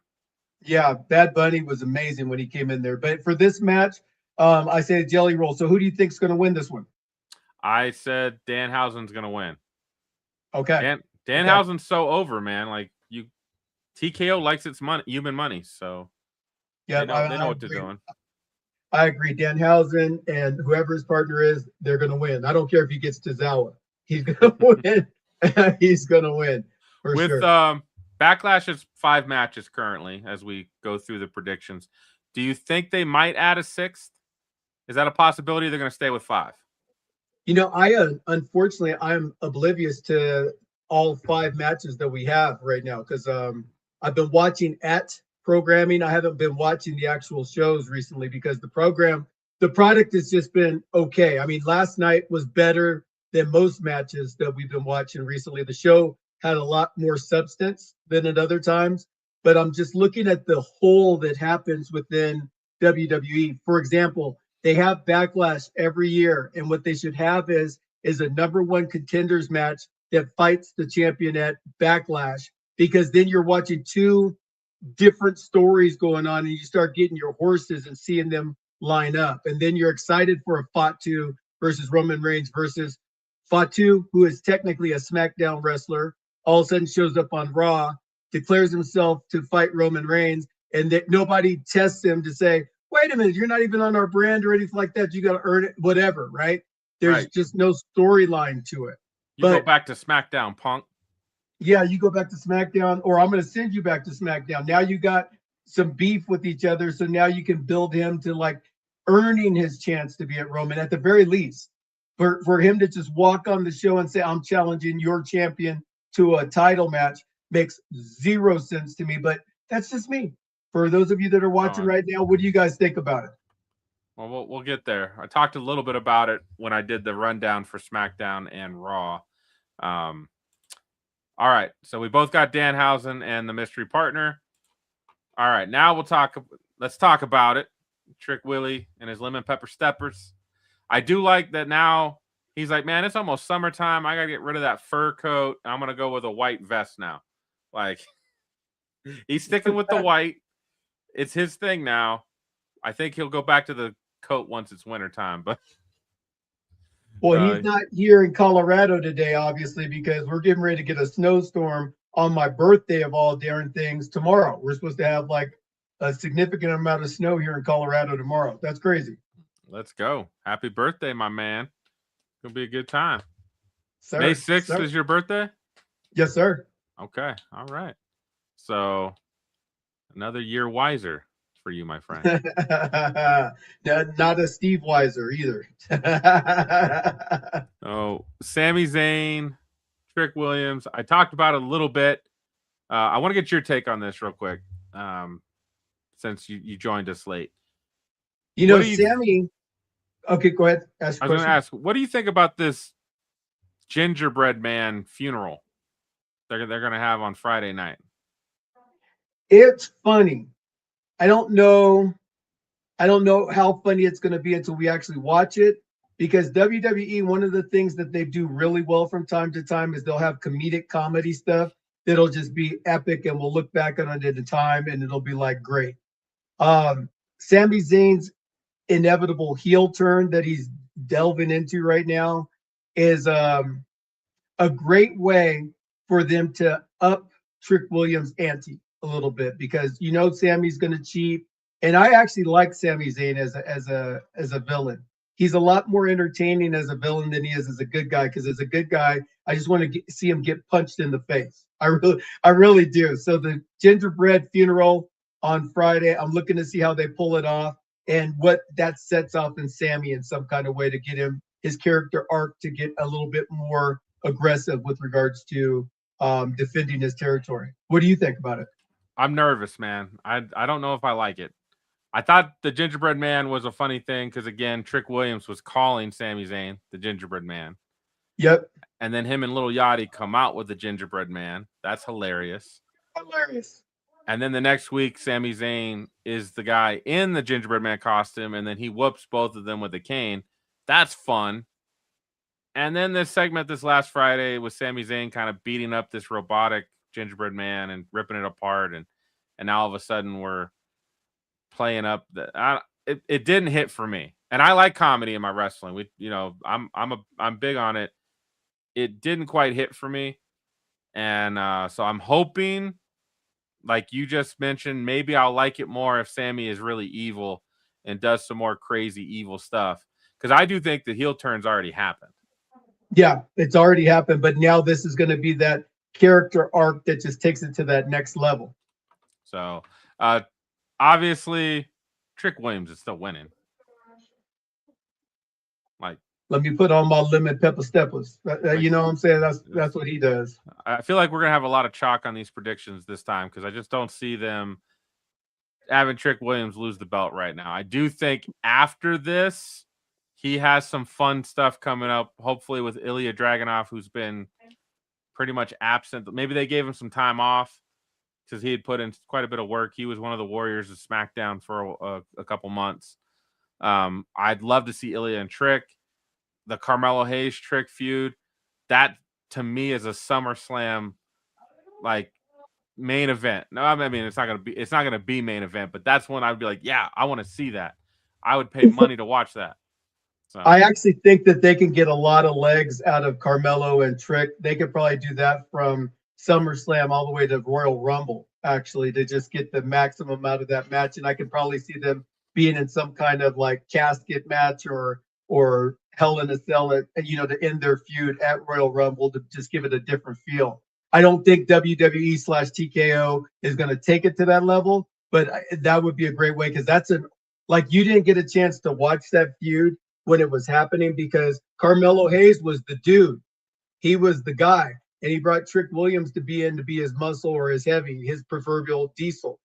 Yeah, Bad Bunny was amazing when he came in there. But for this match, I say Jelly Roll. So who do you think is going to win this one? I said Danhausen's going to win. Okay. Danhausen's so over, man. Like TKO likes its money, human money. So yeah, they know what they're doing. I agree. Danhausen and whoever his partner is, they're going to win. I don't care if he gets to Zawa. He's going to win. He's going to win. With sure. Backlash is 5 matches currently as we go through the predictions. Do you think they might add a 6th? Is that a possibility? They're going to stay with 5. Unfortunately, I'm oblivious to all 5 matches that we have right now because I've been watching programming. I haven't been watching the actual shows recently because the product has just been okay. I mean, last night was better than most matches that we've been watching recently. The show had a lot more substance than at other times, but I'm just looking at the whole that happens within WWE. For example, they have Backlash every year, and what they should have is a number 1 contenders match that fights the champion at Backlash, because then you're watching 2 different stories going on, and you start getting your horses and seeing them line up, and then you're excited for a Fatu versus Roman Reigns versus Fatu, who is technically a SmackDown wrestler, all of a sudden shows up on Raw, declares himself to fight Roman Reigns, and that nobody tests him to say, wait a minute, you're not even on our brand or anything like that. You got to earn it, whatever, right? There's just no storyline to it. Go back to SmackDown, punk. Yeah, you go back to SmackDown, or I'm going to send you back to SmackDown. Now you got some beef with each other, so now you can build him to like earning his chance to be at Roman at the very least. For him to just walk on the show and say, I'm challenging your champion to a title match makes 0 sense to me, but that's just me. For those of you that are watching right now, what do you guys think about it? Well, we'll get there. I talked a little bit about it when I did the rundown for SmackDown and Raw. All right, so we both got Danhausen and the mystery partner. All right, now let's talk about it. Trick Willie and his lemon pepper steppers. I do like that now he's like, man, it's almost summertime. I got to get rid of that fur coat. I'm going to go with a white vest now. Like, he's sticking with the white. It's his thing now. I think he'll go back to the coat once it's wintertime. But well, he's not here in Colorado today, obviously, because we're getting ready to get a snowstorm on my birthday of all darn things tomorrow. We're supposed to have like a significant amount of snow here in Colorado tomorrow. That's crazy. Let's go. Happy birthday, my man. It'll be a good time. Sir, May 6th is your birthday? Yes, sir. Okay. All right. So another year wiser for you, my friend. Not a Steve Weiser either. Oh, Sami Zayn, Trick Williams. I talked about it a little bit. I want to get your take on this real quick, since you joined us late. You know, Sammy. Okay, go ahead. Ask I was going to ask, what do you think about this gingerbread man funeral they're going to have on Friday night? It's funny. I don't know how funny it's going to be until we actually watch it, because WWE, one of the things that they do really well from time to time is they'll have comedic comedy stuff that'll just be epic, and we'll look back on it at the time and it'll be like great. Sami Zayn's inevitable heel turn that he's delving into right now is a great way for them to up Trick Williams' ante a little bit, because you know Sammy's going to cheat, and I actually like Sami Zayn as a villain. He's a lot more entertaining as a villain than he is as a good guy, because as a good guy, I just want to see him get punched in the face. I really do. So the gingerbread funeral on Friday, I'm looking to see how they pull it off and what that sets off in Sammy in some kind of way to get him his character arc to get a little bit more aggressive with regards to defending his territory. What do you think about it? I'm nervous, man. I don't know if I like it. I thought the gingerbread man was a funny thing because, again, Trick Williams was calling Sami Zayn the gingerbread man. Yep. And then him and Little Yachty come out with the gingerbread man. That's hilarious. Hilarious. And then the next week, Sami Zayn is the guy in the gingerbread man costume, and then he whoops both of them with a cane. That's fun. And then this segment this last Friday was Sami Zayn kind of beating up this robotic gingerbread man and ripping it apart, and now all of a sudden we're playing up it didn't hit for me. And I like comedy in my wrestling. I'm big on it. It didn't quite hit for me. And so I'm hoping, like you just mentioned, maybe I'll like it more if Sammy is really evil and does some more crazy evil stuff. Because I do think the heel turn's already happened. Yeah, it's already happened. But now this is going to be that character arc that just takes it to that next level. So obviously, Trick Williams is still winning. Like, let me put on my lemon pepper steppers. You know what I'm saying? That's what he does. I feel like we're gonna have a lot of chalk on these predictions this time because I just don't see them having Trick Williams lose the belt right now. I do think after this, he has some fun stuff coming up. Hopefully with Ilya Dragunov, who's been pretty much absent. Maybe they gave him some time off because he had put in quite a bit of work. He was one of the warriors of SmackDown for a couple months. I'd love to see Ilya and Trick. The Carmelo Hayes Trick feud, that to me is a SummerSlam like main event. No, I mean it's not gonna be main event, but that's when I'd be like, yeah, I want to see that. I would pay money to watch that. So. I actually think that they can get a lot of legs out of Carmelo and Trick. They could probably do that from SummerSlam all the way to Royal Rumble, actually, to just get the maximum out of that match. And I could probably see them being in some kind of like casket match or Hell in a Cell, to end their feud at Royal Rumble to just give it a different feel. I don't think WWE/TKO is going to take it to that level, but that would be a great way, because you didn't get a chance to watch that feud when it was happening because Carmelo Hayes was the dude. He was the guy, and he brought Trick Williams to be his muscle or his heavy, his proverbial diesel.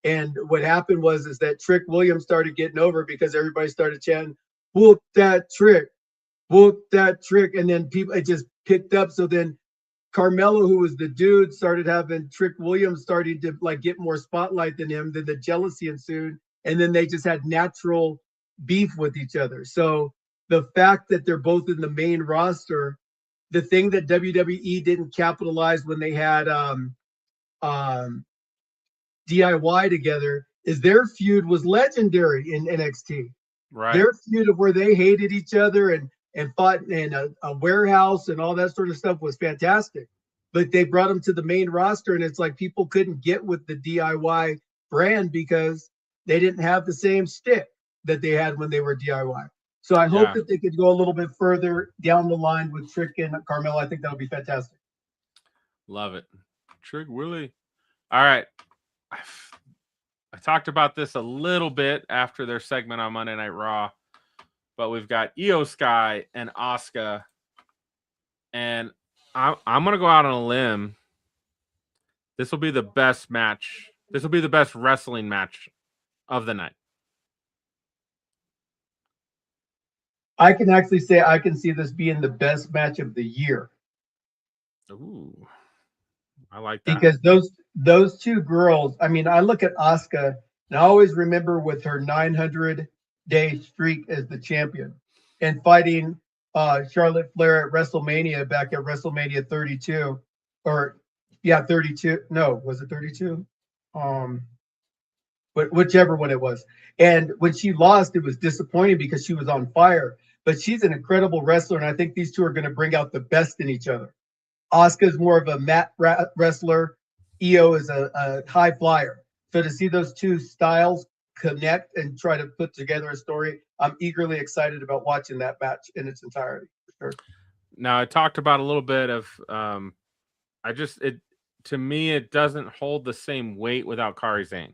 And what happened was that Trick Williams started getting over because everybody started chanting, "Whoop that Trick, whoop that Trick," and then it just picked up. So then Carmelo, who was the dude, started having Trick Williams starting to like get more spotlight than him. Then the jealousy ensued, and then they just had natural beef with each other. So the fact that they're both in the main roster, the thing that WWE didn't capitalize when they had DIY together is their feud was legendary in NXT. Right. Their feud of where they hated each other and fought in a warehouse and all that sort of stuff was fantastic. But they brought them to the main roster, and it's like people couldn't get with the DIY brand because they didn't have the same stick that they had when they were DIY. So I hope that they could go a little bit further down the line with Trick and Carmelo. I think that would be fantastic. Love it. Trick Willie. All right. I talked about this a little bit after their segment on Monday Night Raw, but we've got Iyo Sky and Asuka, and I'm going to go out on a limb. This will be the best match. This will be the best wrestling match of the night. I can actually say I can see this being the best match of the year. Ooh, I like that. Because those two girls, I mean, I look at Asuka and I always remember with her 900-day streak as the champion and fighting Charlotte Flair at WrestleMania back at WrestleMania 32 or 32. No, was it 32? But whichever one it was. And when she lost, it was disappointing because she was on fire. But she's an incredible wrestler, and I think these two are going to bring out the best in each other. Asuka's more of a mat wrestler. Iyo is a high flyer. So to see those two styles connect and try to put together a story, I'm eagerly excited about watching that match in its entirety. For sure. Now I talked about a little bit of to me it doesn't hold the same weight without Kairi Sane.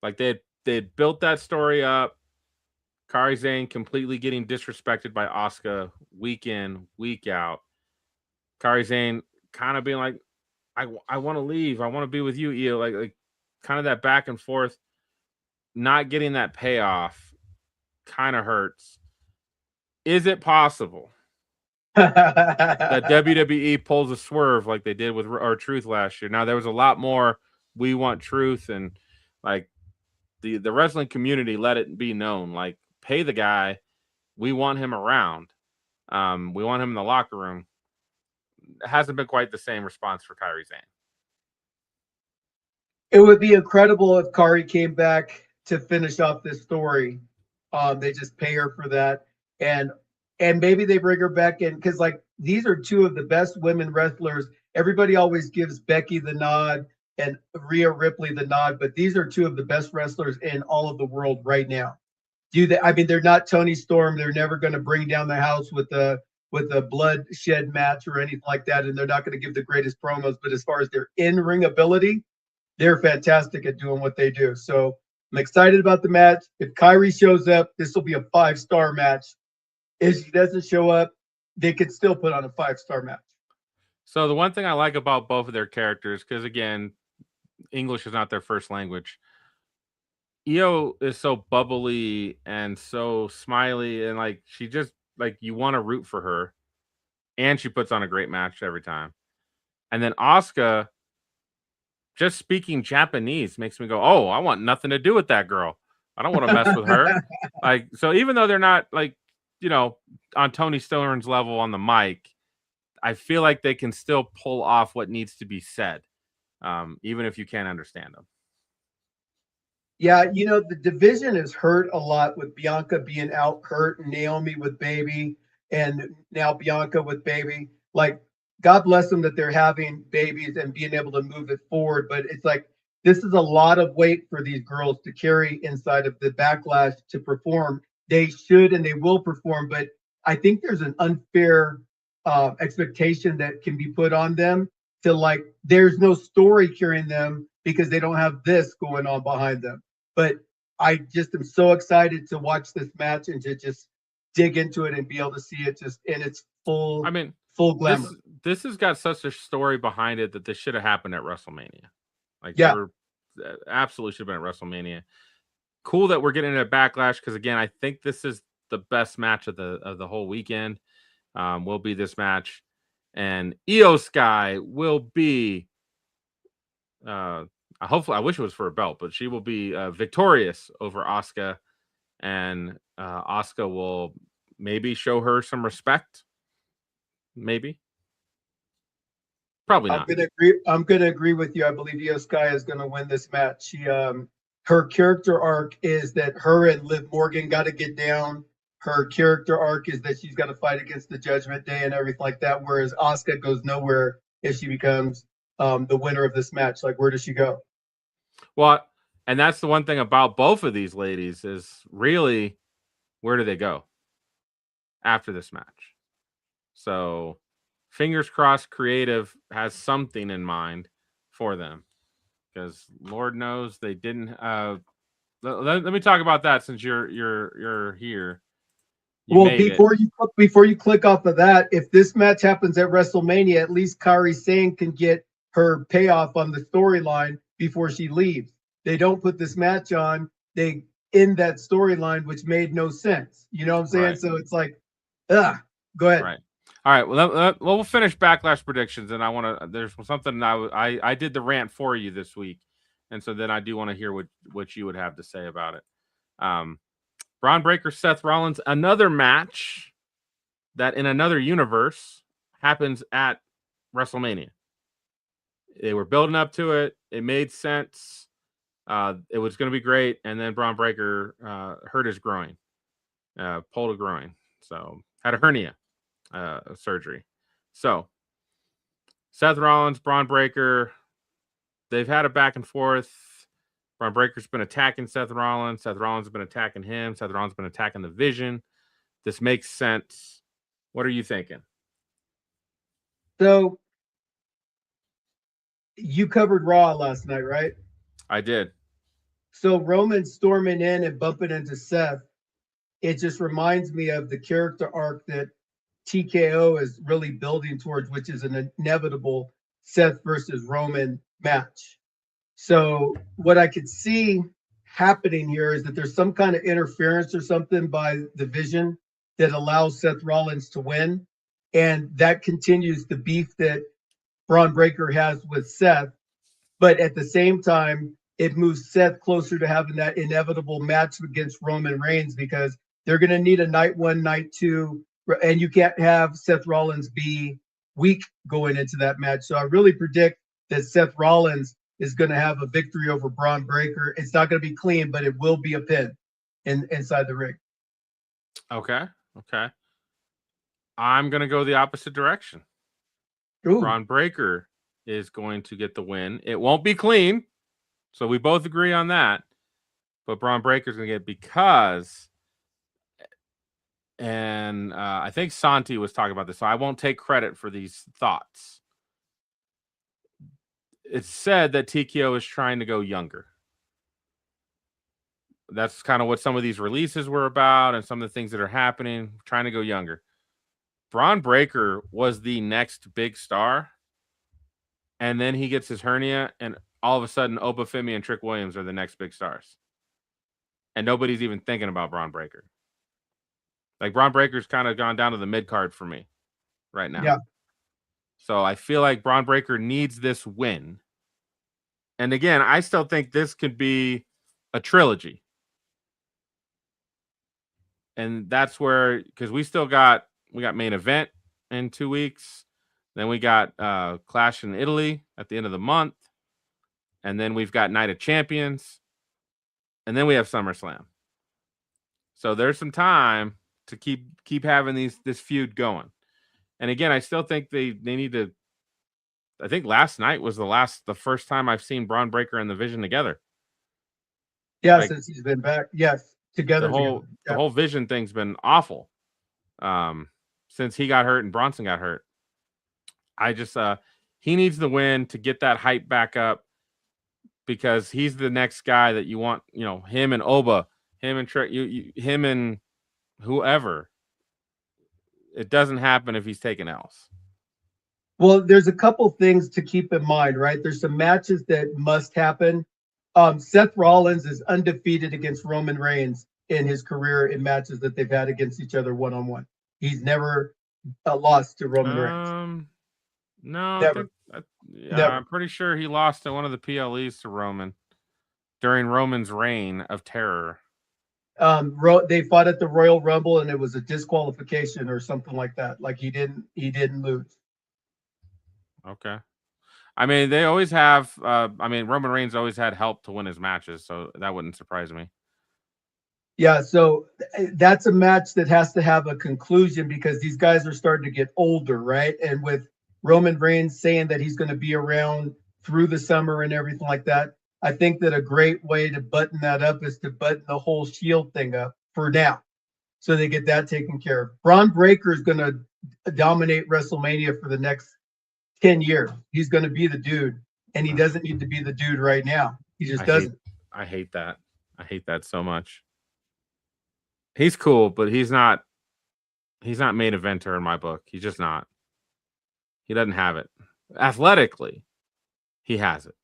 Like they built that story up. Kairi Sane completely getting disrespected by Asuka week in, week out. Kairi Sane kind of being like, I want to leave. I want to be with you, Iyo. Like kind of that back and forth. Not getting that payoff kind of hurts. Is it possible that WWE pulls a swerve like they did with R-Truth last year? Now, there was a lot more we want truth, and like the wrestling community let it be known, like, pay the guy. We want him around. We want him in the locker room. It hasn't been quite the same response for Kairi Sane. It would be incredible if Kairi came back to finish off this story. They just pay her for that, and maybe they bring her back in because like these are two of the best women wrestlers. Everybody always gives Becky the nod and Rhea Ripley the nod, but these are two of the best wrestlers in all of the world right now. I mean, they're not Toni Storm. They're never going to bring down the house with a bloodshed match or anything like that, and they're not going to give the greatest promos. But as far as their in-ring ability, they're fantastic at doing what they do. So I'm excited about the match. If Kairi shows up, this will be a 5-star match. If she doesn't show up, they could still put on a 5-star match. So the one thing I like about both of their characters, because again, English is not their first language. Iyo is so bubbly and so smiley, and like she just like you want to root for her, and she puts on a great match every time. And then Asuka, just speaking Japanese makes me go, oh, I want nothing to do with that girl. I don't want to mess with her. Like, so even though they're not like, on Toni Storm's level on the mic, I feel like they can still pull off what needs to be said, even if you can't understand them. Yeah, the division is hurt a lot with Bianca being out hurt and Naomi with baby and now Bianca with baby. Like, God bless them that they're having babies and being able to move it forward. But it's like, this is a lot of weight for these girls to carry inside of the Backlash to perform. They should and they will perform, but I think there's an unfair expectation that can be put on them to like, there's no story carrying them because they don't have this going on behind them. But I just am so excited to watch this match and to just dig into it and be able to see it just in its full glamour. This has got such a story behind it that this should have happened at WrestleMania. Like, yeah, absolutely should have been at WrestleMania. Cool that we're getting a Backlash because again, I think this is the best match of the whole weekend. Will be this match, and Iyo Sky will be. Hopefully, I wish it was for a belt, but she will be victorious over Asuka, and Asuka will maybe show her some respect. Maybe, probably not. I'm gonna agree with you. I believe Iyo Sky is gonna win this match. She, her character arc is that her and Liv Morgan got to get down. Her character arc is that she's got to fight against the Judgment Day and everything like that. Whereas Asuka goes nowhere if she becomes the winner of this match. Like, where does she go? Well, and that's the one thing about both of these ladies is really where do they go after this match? So fingers crossed creative has something in mind for them because Lord knows they didn't. Let me talk about that since you're here. Before you click off of that, if this match happens at WrestleMania, at least Kairi Sane can get her payoff on the storyline before she leaves. They don't put this match on. They in that storyline, which made no sense. You know what I'm saying? Right. So it's like, go ahead. Right. All right. Well, we'll finish Backlash predictions, and I want to. There's something I did the rant for you this week, and so then I do want to hear what you would have to say about it. Bron Breakker, Seth Rollins, another match that in another universe happens at WrestleMania. They were building up to it. It made sense. It was going to be great, and then Bron Breakker hurt his groin, pulled a groin, so had a hernia surgery. So Seth Rollins, Bron Breakker, they've had a back and forth. Bron Breakker's been attacking Seth Rollins. Seth Rollins has been attacking him. Seth Rollins has been attacking the Vision. This makes sense. What are you thinking? So you covered Raw last night, right? I did. So Roman storming in and bumping into Seth, it just reminds me of the character arc that TKO is really building towards, which is an inevitable Seth versus Roman match. So what I could see happening here is that there's some kind of interference or something by the Vision that allows Seth Rollins to win. And that continues the beef that Bron Breakker has with Seth. But at the same time, it moves Seth closer to having that inevitable match against Roman Reigns, because they're going to need a night one, night two, and you can't have Seth Rollins be weak going into that match. So I really predict that Seth Rollins is going to have a victory over Bron Breakker. It's not going to be clean, but it will be a pin inside the ring. Okay. I'm going to go the opposite direction. Ooh. Bron Breakker is going to get the win. It won't be clean, so we both agree on that. But Bron Breakker's going to get, because, and I think Santi was talking about this, so I won't take credit for these thoughts. It's said that TKO is trying to go younger. That's kind of what some of these releases were about, and some of the things that are happening, trying to go younger. Bron Breakker was the next big star, and then he gets his hernia, and all of a sudden, Opa Femi and Trick Williams are the next big stars. And nobody's even thinking about Bron Breakker. Like, Bron Breakker's kind of gone down to the mid-card for me right now. Yeah. So I feel like Bron Breakker needs this win. And again, I still think this could be a trilogy. And that's where, because we got main event in 2 weeks. Then we got Clash in Italy at the end of the month. And then we've got Night of Champions. And then we have SummerSlam. So there's some time to keep having this feud going. And again, I still think they need to. I think last night was the first time I've seen Bron Breakker and the Vision together. Yeah, Like, since he's been back. Yes, together. The whole Vision thing's been awful. Since he got hurt and Bronson got hurt. I just he needs the win to get that hype back up, because he's the next guy that you want, him and Oba, him and Trek, him and whoever. It doesn't happen if he's taking L's. Well, there's a couple things to keep in mind, right? There's some matches that must happen. Seth Rollins is undefeated against Roman Reigns in his career in matches that they've had against each other one-on-one. He's never lost to Roman Reigns. No, Never. Never. I'm pretty sure he lost to one of the PLEs to Roman during Roman's reign of terror. They fought at the Royal Rumble, and it was a disqualification or something like that. Like he didn't lose. Okay. I mean, they always have. Roman Reigns always had help to win his matches, so that wouldn't surprise me. Yeah, so that's a match that has to have a conclusion, because these guys are starting to get older, right? And with Roman Reigns saying that he's going to be around through the summer and everything like that, I think that a great way to button that up is to button the whole Shield thing up for now, so they get that taken care of. Bron Breakker is going to dominate WrestleMania for the next 10 years. He's going to be the dude, and he doesn't need to be the dude right now. He just doesn't. I hate that. I hate that so much. He's cool, but he's not main eventer in my book. He's just not. He doesn't have it. Athletically, he has it.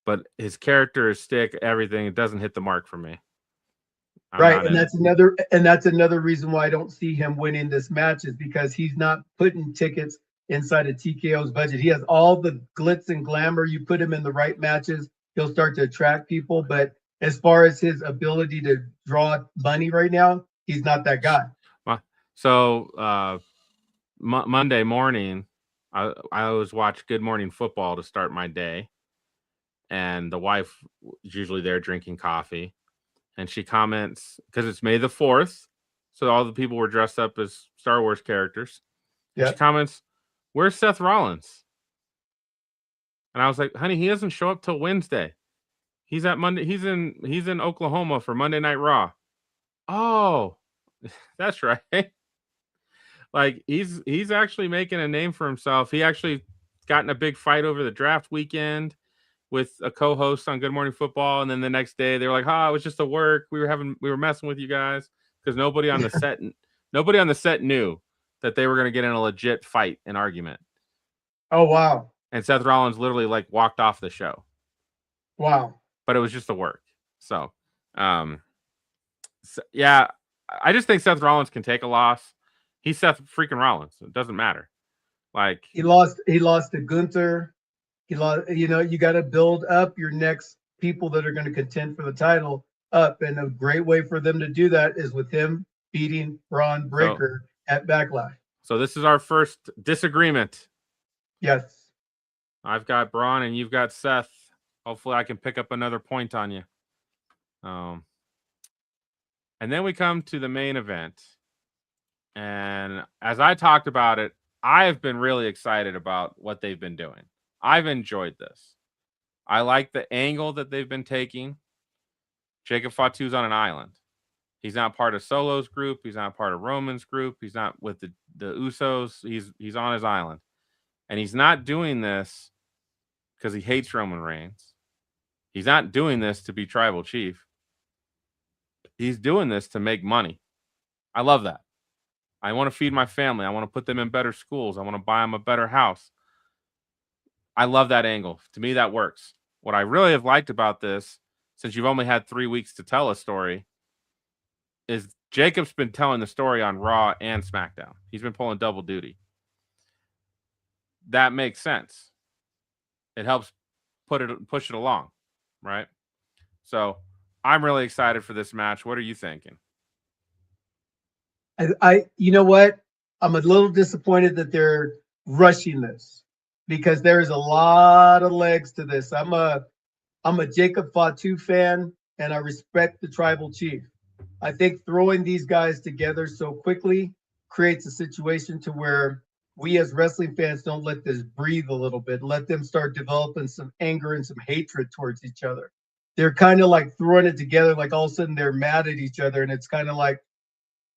But his character, his stick, everything, it doesn't hit the mark for me. Right, and that's another reason why I don't see him winning this match, is because he's not putting tickets inside of TKO's budget. He has all the glitz and glamour. You put him in the right matches, he'll start to attract people. But as far as his ability to draw money right now, he's not that guy. So Monday morning, I always watch Good Morning Football to start my day, and the wife is usually there drinking coffee, and she comments, because it's May the 4th, so all the people were dressed up as Star Wars characters. Yeah. She comments, "Where's Seth Rollins?" And I was like, "Honey, he doesn't show up till Wednesday. He's at Monday. He's in Oklahoma for Monday Night Raw." Oh, that's right. Like he's actually making a name for himself. He actually got in a big fight over the draft weekend with a co-host on Good Morning Football, and then the next day they were like, "Oh, it was just a work. We were messing with you guys," because nobody on the set knew that they were going to get in a legit fight and argument. Oh wow! And Seth Rollins literally like walked off the show. Wow! But it was just a work. So yeah, I just think Seth Rollins can take a loss. He's Seth freaking Rollins. It doesn't matter. Like he lost to Gunther. He lost. You know, you got to build up your next people that are going to contend for the title up, and a great way for them to do that is with him beating Bron Breakker at Backlash. So this is our first disagreement. Yes. I've got Bron and you've got Seth. Hopefully I can pick up another point on you. And then we come to the main event. And as I talked about it, I have been really excited about what they've been doing. I've enjoyed this. I like the angle that they've been taking. Jacob Fatu's on an island. He's not part of Solo's group. He's not part of Roman's group. He's not with the Usos. He's on his island. And he's not doing this because he hates Roman Reigns. He's not doing this to be tribal chief. He's doing this to make money. I love that. I want to feed my family. I want to put them in better schools. I want to buy them a better house. I love that angle. To me, that works. What I really have liked about this, since you've only had 3 weeks to tell a story, is Jacob's been telling the story on Raw and SmackDown. He's been pulling double duty. That makes sense. It helps push it along, right? So I'm really excited for this match. What are you thinking? You know what? I'm a little disappointed that they're rushing this, because there's a lot of legs to this. I'm a Jacob Fatu fan, and I respect the tribal chief. I think throwing these guys together so quickly creates a situation to where we as wrestling fans don't let this breathe a little bit. Let them start developing some anger and some hatred towards each other. They're kind of like throwing it together, like all of a sudden they're mad at each other, and it's kind of like,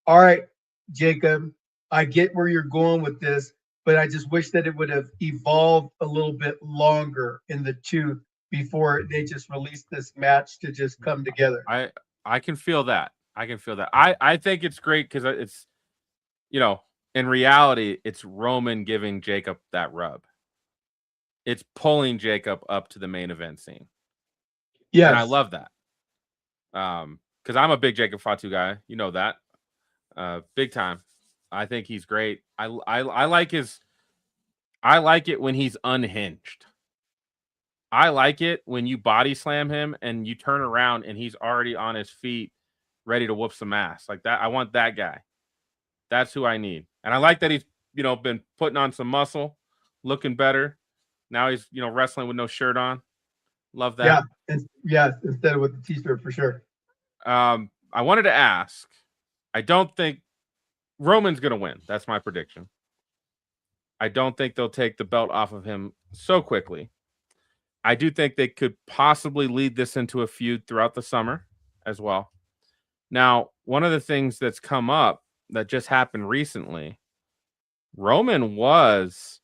all right, Jacob, I get where you're going with this, but I just wish that it would have evolved a little bit longer in the tooth before they just released this match to just come together. I can feel that. I think it's great because it's, in reality, it's Roman giving Jacob that rub. It's pulling Jacob up to the main event scene. Yeah, and I love that. Because I'm a big Jacob Fatu guy. You know that. Big time. I think he's great. I like it when he's unhinged. I like it when you body slam him and you turn around and he's already on his feet, ready to whoop some ass. Like that. I want that guy. That's who I need. And I like that he's, been putting on some muscle, looking better. Now he's, wrestling with no shirt on. Love that. Yeah, instead of with the t-shirt for sure. I wanted to ask, I don't think Roman's going to win. That's my prediction. I don't think they'll take the belt off of him so quickly. I do think they could possibly lead this into a feud throughout the summer as well. Now, one of the things that's come up that just happened recently, Roman was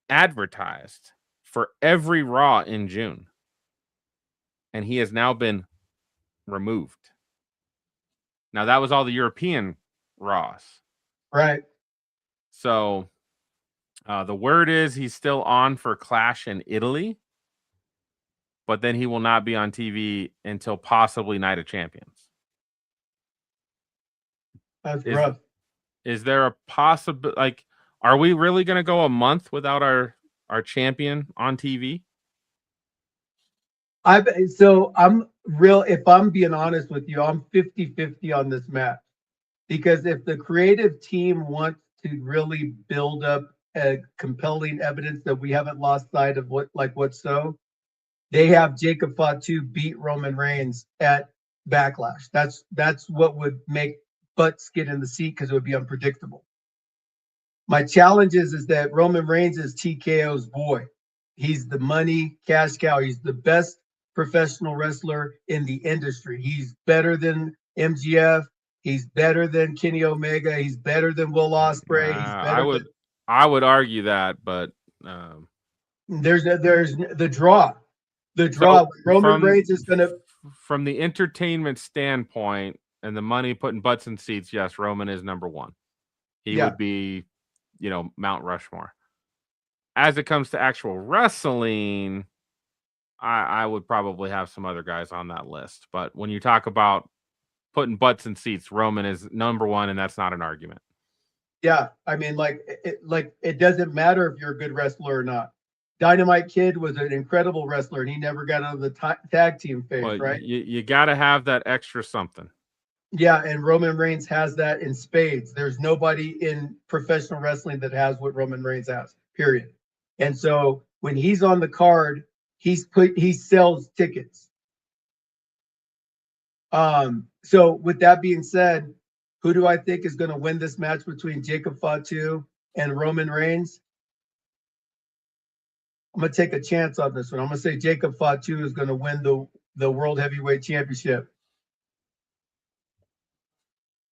advertised for every Raw in June, and he has now been removed. Now, that was all the European Raws. Right. So the word is he's still on for Clash in Italy, but then he will not be on TV until possibly Night of Champions. That's rough. Is there a possible, like, are we really going to go a month without our champion on TV? If I'm being honest with you, I'm 50-50 on this match. Because if the creative team wants to really build up a compelling evidence that we haven't lost sight of they have Jacob Fatu beat Roman Reigns at Backlash. That's what would make butts get in the seat because it would be unpredictable. My challenge is that Roman Reigns is TKO's boy. He's the money cash cow. He's the best professional wrestler in the industry. He's better than MGF. He's better than Kenny Omega. He's better than Will Ospreay. I would argue that, but there's the draw. The draw. Roman Reigns is gonna. From the entertainment standpoint and the money putting butts in seats, yes, Roman is number one. He would be, Mount Rushmore. As it comes to actual wrestling, I would probably have some other guys on that list. But when you talk about putting butts in seats, Roman is number one, and that's not an argument. Yeah, I mean, it doesn't matter if you're a good wrestler or not. Dynamite Kid was an incredible wrestler, and he never got out of the tag team phase, right? You got to have that extra something. Yeah, and Roman Reigns has that in spades. There's nobody in professional wrestling that has what Roman Reigns has, period. And so when he's on the card, he sells tickets. So with that being said, who do I think is going to win this match between Jacob Fatu and Roman Reigns? I'm going to take a chance on this one. I'm going to say Jacob Fatu is going to win the World Heavyweight Championship.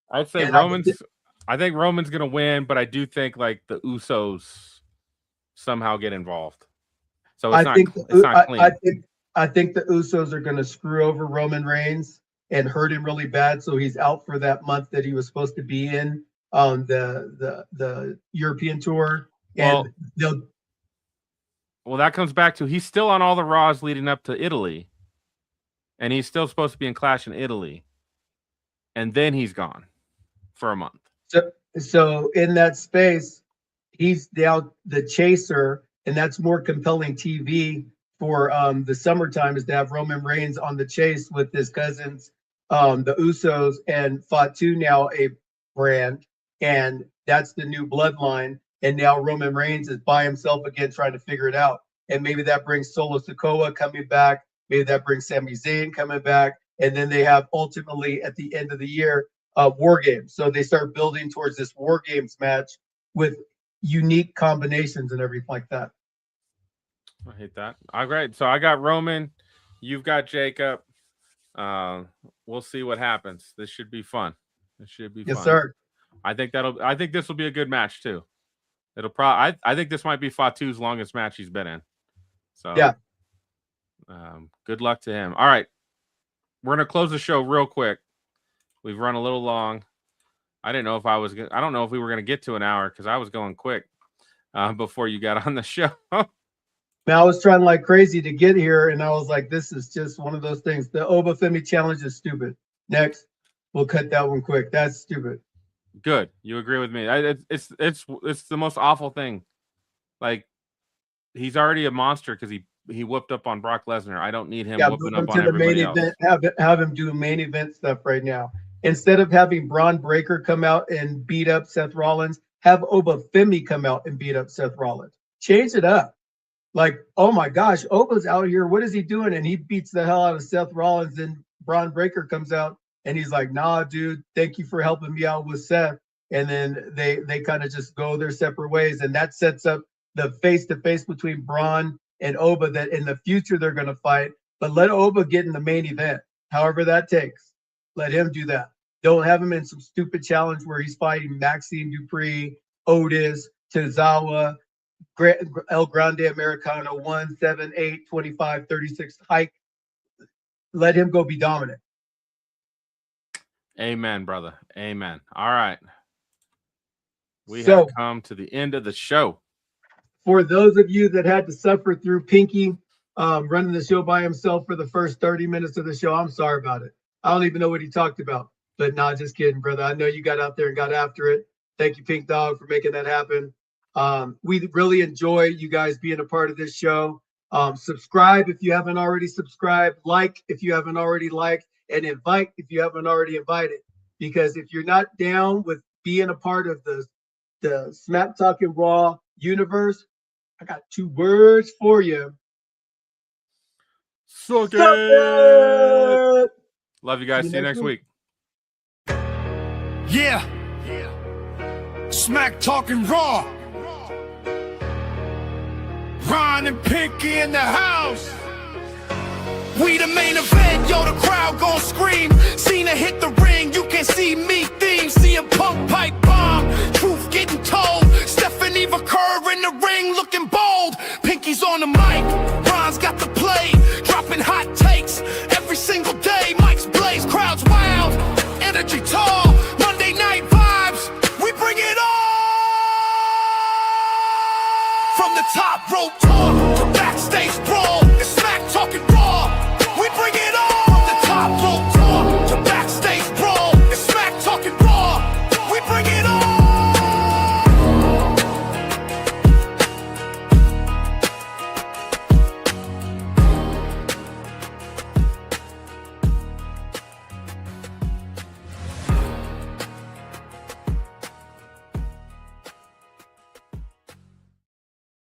I'd say I think Roman's going to win, but I do think like the Usos somehow get involved. So it's not clean. I think the Usos are going to screw over Roman Reigns and hurt him really bad, so he's out for that month that he was supposed to be in on the European tour. And well, that comes back to he's still on all the Raws leading up to Italy, and he's still supposed to be in Clash in Italy, and then he's gone for a month. So in that space, he's now the chaser, and that's more compelling TV for the summertime is to have Roman Reigns on the chase with his cousins, the Usos, and Fatu now a brand, and that's the new bloodline. And now Roman Reigns is by himself again trying to figure it out. And maybe that brings Solo Sikoa coming back. Maybe that brings Sami Zayn coming back. And then they have ultimately at the end of the year, War Games. So they start building towards this War Games match with unique combinations and everything like that. I hate that. All right. So I got Roman. You've got Jacob. We'll see what happens. This should be fun. Yes, sir. I think this will be a good match too. It'll probably. I think this might be Fatu's longest match he's been in. So yeah. Good luck to him. All right, we're gonna close the show real quick. We've run a little long. I don't know if we were gonna get to an hour because I was going quick before you got on the show. Man, I was trying like crazy to get here, and I was like, "This is just one of those things." The Obafemi challenge is stupid. Next, we'll cut that one quick. That's stupid. Good. You agree with me. It's the most awful thing. Like, he's already a monster because he whooped up on Brock Lesnar. I don't need him whooping up on everybody else. Have him do main event stuff right now. Instead of having Bron Breakker come out and beat up Seth Rollins, have Obafemi come out and beat up Seth Rollins. Change it up. Like, oh my gosh, Oba's out here. What is he doing? And he beats the hell out of Seth Rollins. And Bron Breakker comes out and he's like, nah, dude, thank you for helping me out with Seth. And then they kind of just go their separate ways. And that sets up the face-to-face between Bron and Oba that in the future they're going to fight. But let Oba get in the main event, however that takes. Let him do that. Don't have him in some stupid challenge where he's fighting Maxine Dupree, Otis, Tozawa, El Grande Americano, 1, 7, 8, 25, 36 hike. Let him go be dominant. Amen, brother. Amen. All right. We have come to the end of the show. For those of you that had to suffer through Pinky running the show by himself for the first 30 minutes of the show, I'm sorry about it. I don't even know what he talked about. But nah, just kidding, brother. I know you got out there and got after it. Thank you, Pink Dog, for making that happen. We really enjoy you guys being a part of this show. Subscribe if you haven't already subscribed, like if you haven't already liked, and invite if you haven't already invited. Because if you're not down with being a part of the Smack Talking Raw universe, I got 2 words for you. Suck Suck it! it! Love you guys. See you next week. Yeah. Smack Talking Raw. Ron and Pinky in the house. We the main event, yo, the crowd gon' scream. Cena hit the ring, you can see me theme. CM Punk pipe bomb, truth getting told. Stephanie Curve in the ring looking bold. Pinky's on the mic, Ron's got the play. Dropping hot takes every single day. Mike's blaze, crowds wild, energy tall. Monday night vibes, we bring it on. From the top rope talk to backstage brawl, it's Smack Talking